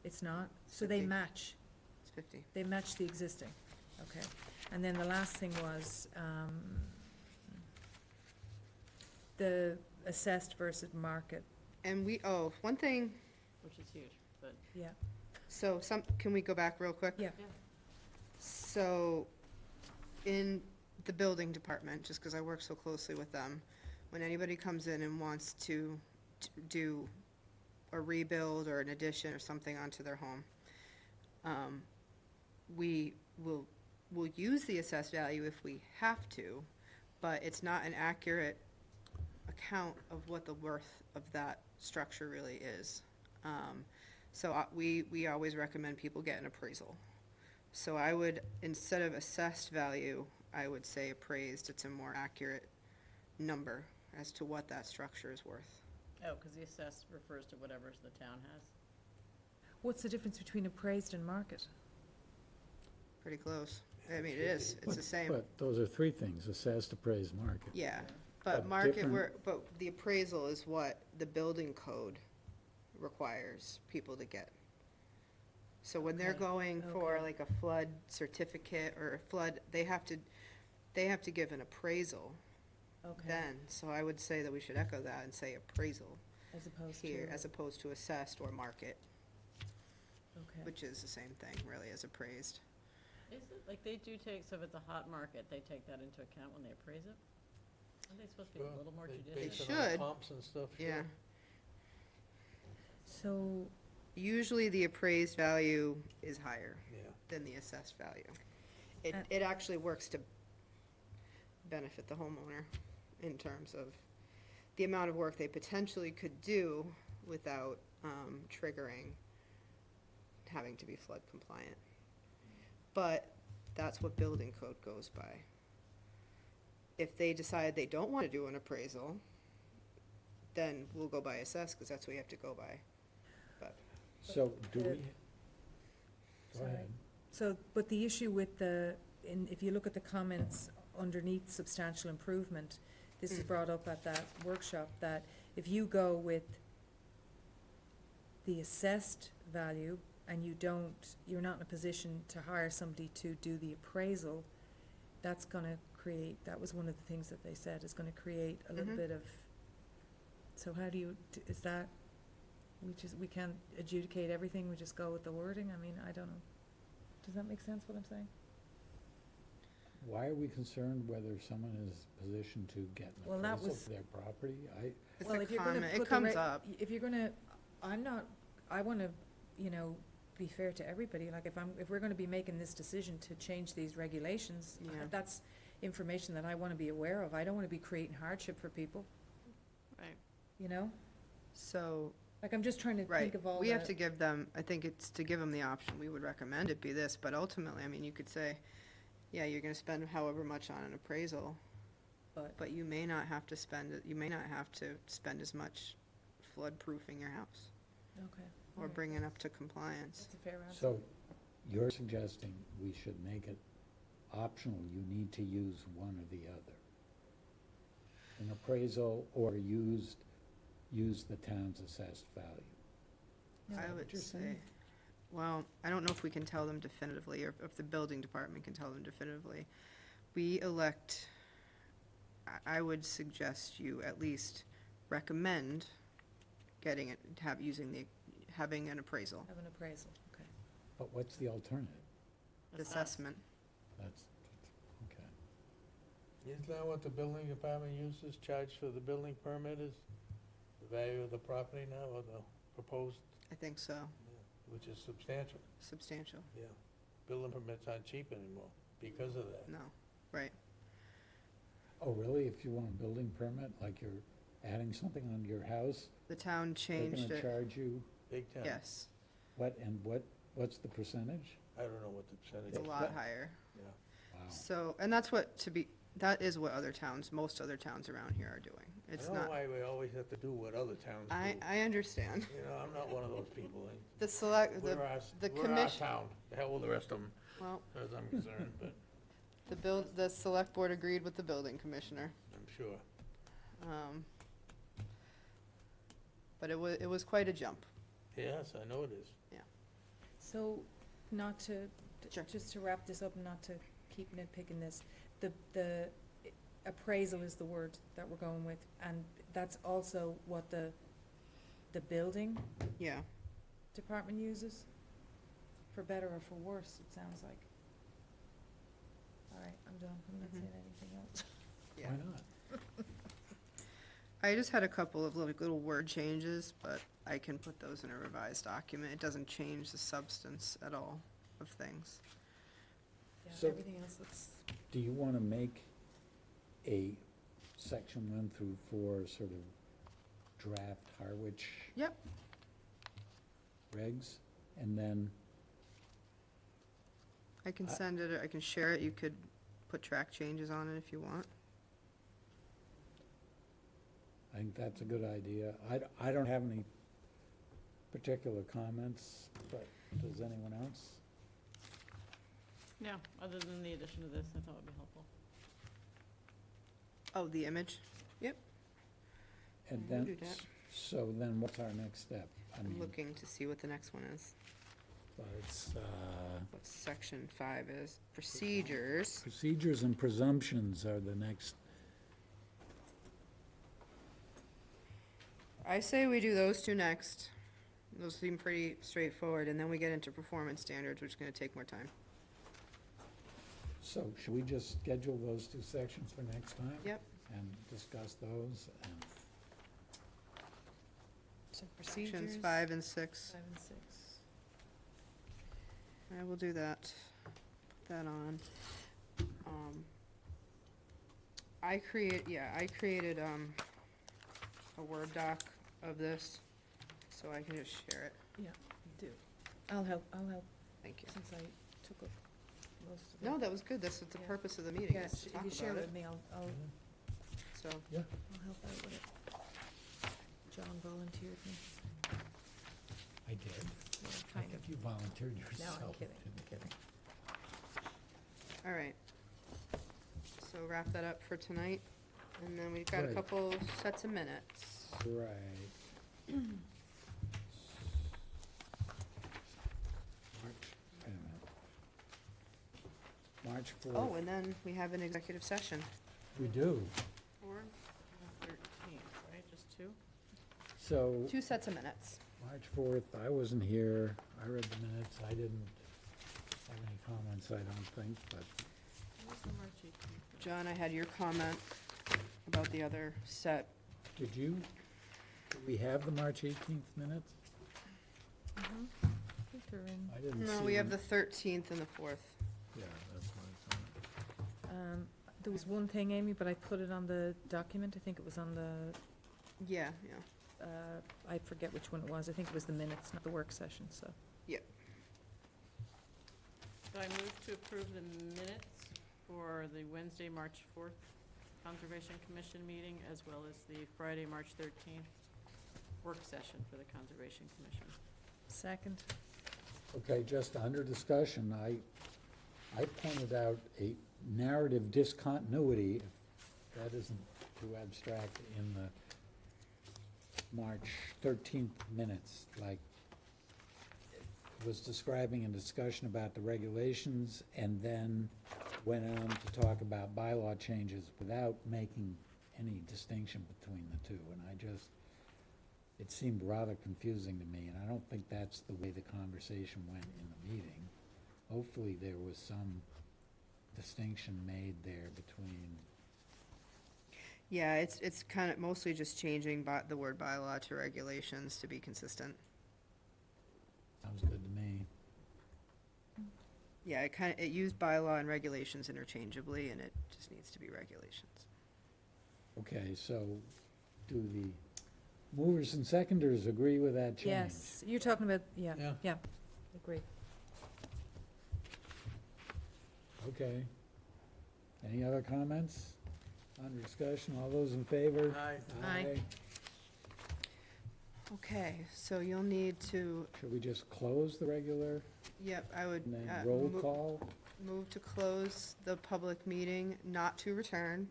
It's not, so they 50. match. It's 50. They match the existing, okay. And then the last thing was, the assessed versus market, And one thing, Which is huge, but, yeah, so can we go back real quick? yeah. yeah. So, in the building department, just because I work so closely with them, when anybody comes in and wants to do a rebuild or an addition or something onto their home, we'll use the assessed value if we have to, but it's not an accurate account of what the worth of that structure really is. So we always recommend people get an appraisal. So I would, instead of assessed value, I would say appraised. It's a more accurate number as to what that structure is worth. Oh, because the assessed refers to whatever the town has. What's the difference between appraised and market? Pretty close. I mean, it is, it's the same. But those are three things, assessed, appraised, market. Yeah, But but market, different- but the appraisal is what the building code requires people to get. So when they're Okay, going for okay. like a flood certificate or a flood, they have to give an appraisal Okay, then. So I would say that we should echo that and say appraisal as opposed to, here, as opposed to assessed or market, okay. which is the same thing really as appraised. Is it, like, they do take, so if it's a hot market, they take that into account when they appraise it? Aren't they supposed to be a little more judicious? They should. Comps and stuff, sure. Yeah. So, Usually the appraised value is higher Yeah. than the assessed value. Uh, It actually works to benefit the homeowner in terms of the amount of work they potentially could do without triggering having to be flood compliant. But that's what building code goes by. If they decide they don't want to do an appraisal, then we'll go by assess, because that's what you have to go by. So do the- we? Go Sorry. ahead. so, but the issue with the, if you look at the comments underneath substantial improvement, this is brought up at that workshop, that if you go with the assessed value and you're not in a position to hire somebody to do the appraisal, that's gonna create, that was one of the things that they said, is gonna create a little Mhm. bit of, so how do you, is that, we can't adjudicate everything, we just go with the wording? I mean, I don't know. Does that make sense, what I'm saying? Why are we concerned whether someone is positioned to get an Well, that appraisal was- for their property? It's Well, a if you're gonna comment, put it the comes re- up. If you're gonna, I wanna, be fair to everybody, like if we're gonna be making this decision to change these regulations, Yeah. that's information that I wanna be aware of. I don't wanna be creating hardship for people, Right. you know? So, Like, I'm just trying to right, think of all we have to the, give them, I think it's to give them the option, we would recommend it be this, but ultimately, I mean, you could say, yeah, you're gonna spend however much on an appraisal, but you may not have to spend as much flood proofing your house, okay. or alright, bringing up to compliance. That's a fair answer. So you're suggesting we should make it optional, you need to use one or the other? An appraisal or use the town's assessed value? No, I what would you're say, saying. well, I don't know if we can tell them definitively, or if the building department can tell them definitively. We elect, I would suggest you at least recommend getting it, having an appraisal, Have an appraisal, okay. But what's the alternative? assessment. That's, okay. Isn't that what the building department uses, charge for the building permit is the value of the property now, or the proposed, I think so, which is substantial, substantial, yeah. Building permits aren't cheap anymore because of that. no, right. Oh, really? If you want a building permit, like you're adding something onto your house, The town they're changed gonna it, charge you, Big time. yes, what's the percentage? I don't know what the percentage it's a is. lot higher. Yeah. Wow. So, and that is what most other towns around here are doing. It's I don't know not, why we always have to do what other towns do. I understand. You know, I'm not one of those people. The select, We're the our commission, town, the hell with the rest of them, well, as I'm concerned, but the select board agreed with the building commissioner. I'm sure. But it was quite a jump. Yes, I know it is. So, not to, Sure. just to wrap this up, and not to keep nitpicking this, the appraisal is the word that we're going with, and that's also what the building Yeah, department uses? For better or for worse, it sounds like. All right, I'm done, I'm not Mhm. saying anything else. yeah. Why not? I just had a couple of little word changes, but I can put those in a revised document. It doesn't change the substance at all of things. Yeah, So- everything else looks, Do you want to make a section 1 through 4 sort of draft Harwich Yep. regs, and then, I can send it, or I can share it, you could put track changes on it if you want. I think that's a good idea. I don't have any particular comments, but does anyone else? Yeah, other than the addition of this, I thought would be helpful. Oh, the image? And We'll then, do that. so then what's our next step? I I'm mean, looking to see what the next one is, it's what section 5 is. Procedures. procedures and presumptions are the next. I say we do those two next. Those seem pretty straightforward, and then we get into performance standards, which is gonna take more time. So should we just schedule those two sections for next time? Yep. And discuss those, and So Sections procedures. 5 and 6. 5 and 6. I will do that. Put that on. I created, a Word doc of this, so I can just share it. Yeah, do. I'll help, Thank you. since I took up most of it. No, that was good. This is the Yeah. purpose of the meeting, Yeah, is to if talk you share about it it. with me, I'll So, help out with it. John volunteered me. I did. Yeah, I kind think of. you volunteered No, yourself. I'm kidding, didn't you? all right. So wrap that up for tonight, and then we've got a Right. couple sets of minutes. Right. March, wait a minute. March 4th. Oh, and then we have an executive session. We do. Or the 13th, right, just two? So, 2 sets of minutes. March 4th, I wasn't here. I read the minutes. I didn't have any comments, I don't think, but Where's the March 18th? John, I had your comment about the other set. did we have the March 18th minutes? I think they're in. I didn't see No, we have the them. 13th and the 4th. Yeah, that's what I thought. There was one thing, Amy, but I put it on the document. I think it was on the, Yeah. I forget which one it was. I think it was the minutes, not the work session, so. So I move to approve the minutes for the Wednesday, March 4th Conservation Commission meeting, as well as the Friday, March 13th work session for the Conservation Commission. Second. Okay, just under discussion, I pointed out a narrative discontinuity, if that isn't too abstract, in the March 13th minutes, like, it was describing a discussion about the regulations, and then went on to talk about bylaw changes without making any distinction between the two, and it seemed rather confusing to me, and I don't think that's the way the conversation went in the meeting. Hopefully, there was some distinction made there between, Yeah, it's kind of mostly just changing the word bylaw to regulations to be consistent. sounds good to me. Yeah, it used bylaw and regulations interchangeably, and it just needs to be regulations. Okay, so do the movers and seconders agree with that change? Yes, you're talking about, yeah, Yeah. yeah, agree. Okay. Any other comments? Under discussion, all those in favor? Aye. Aye. Okay, so you'll need to, Should we just close the regular yep, I would. and then roll call? Move to close the public meeting, not to return,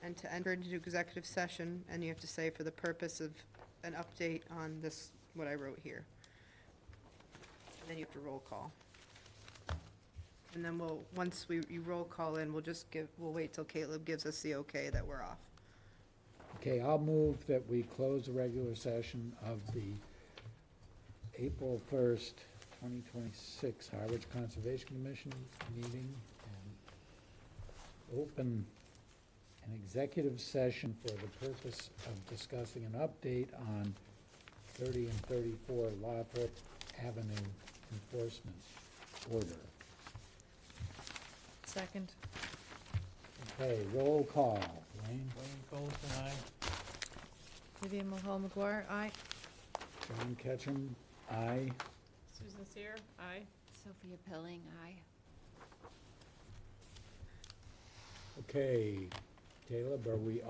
and to enter into executive session, and you have to say for the purpose of an update on this, what I wrote here. And then you have to roll call. And then once you roll call in, we'll wait till Caleb gives us the okay that we're off. Okay, I'll move that we close the regular session of the April 1st, 2026 Harwich Conservation Commission meeting and open an executive session for the purpose of discussing an update on 30 and 34 Lothrop Avenue enforcement order. Second. Okay, roll call. Wayne, Coulson, aye. Vivian Mahal McGuire, aye. John Ketchum, aye. Susan Seer, aye. Sophia Pilling, aye. Okay, Caleb, are we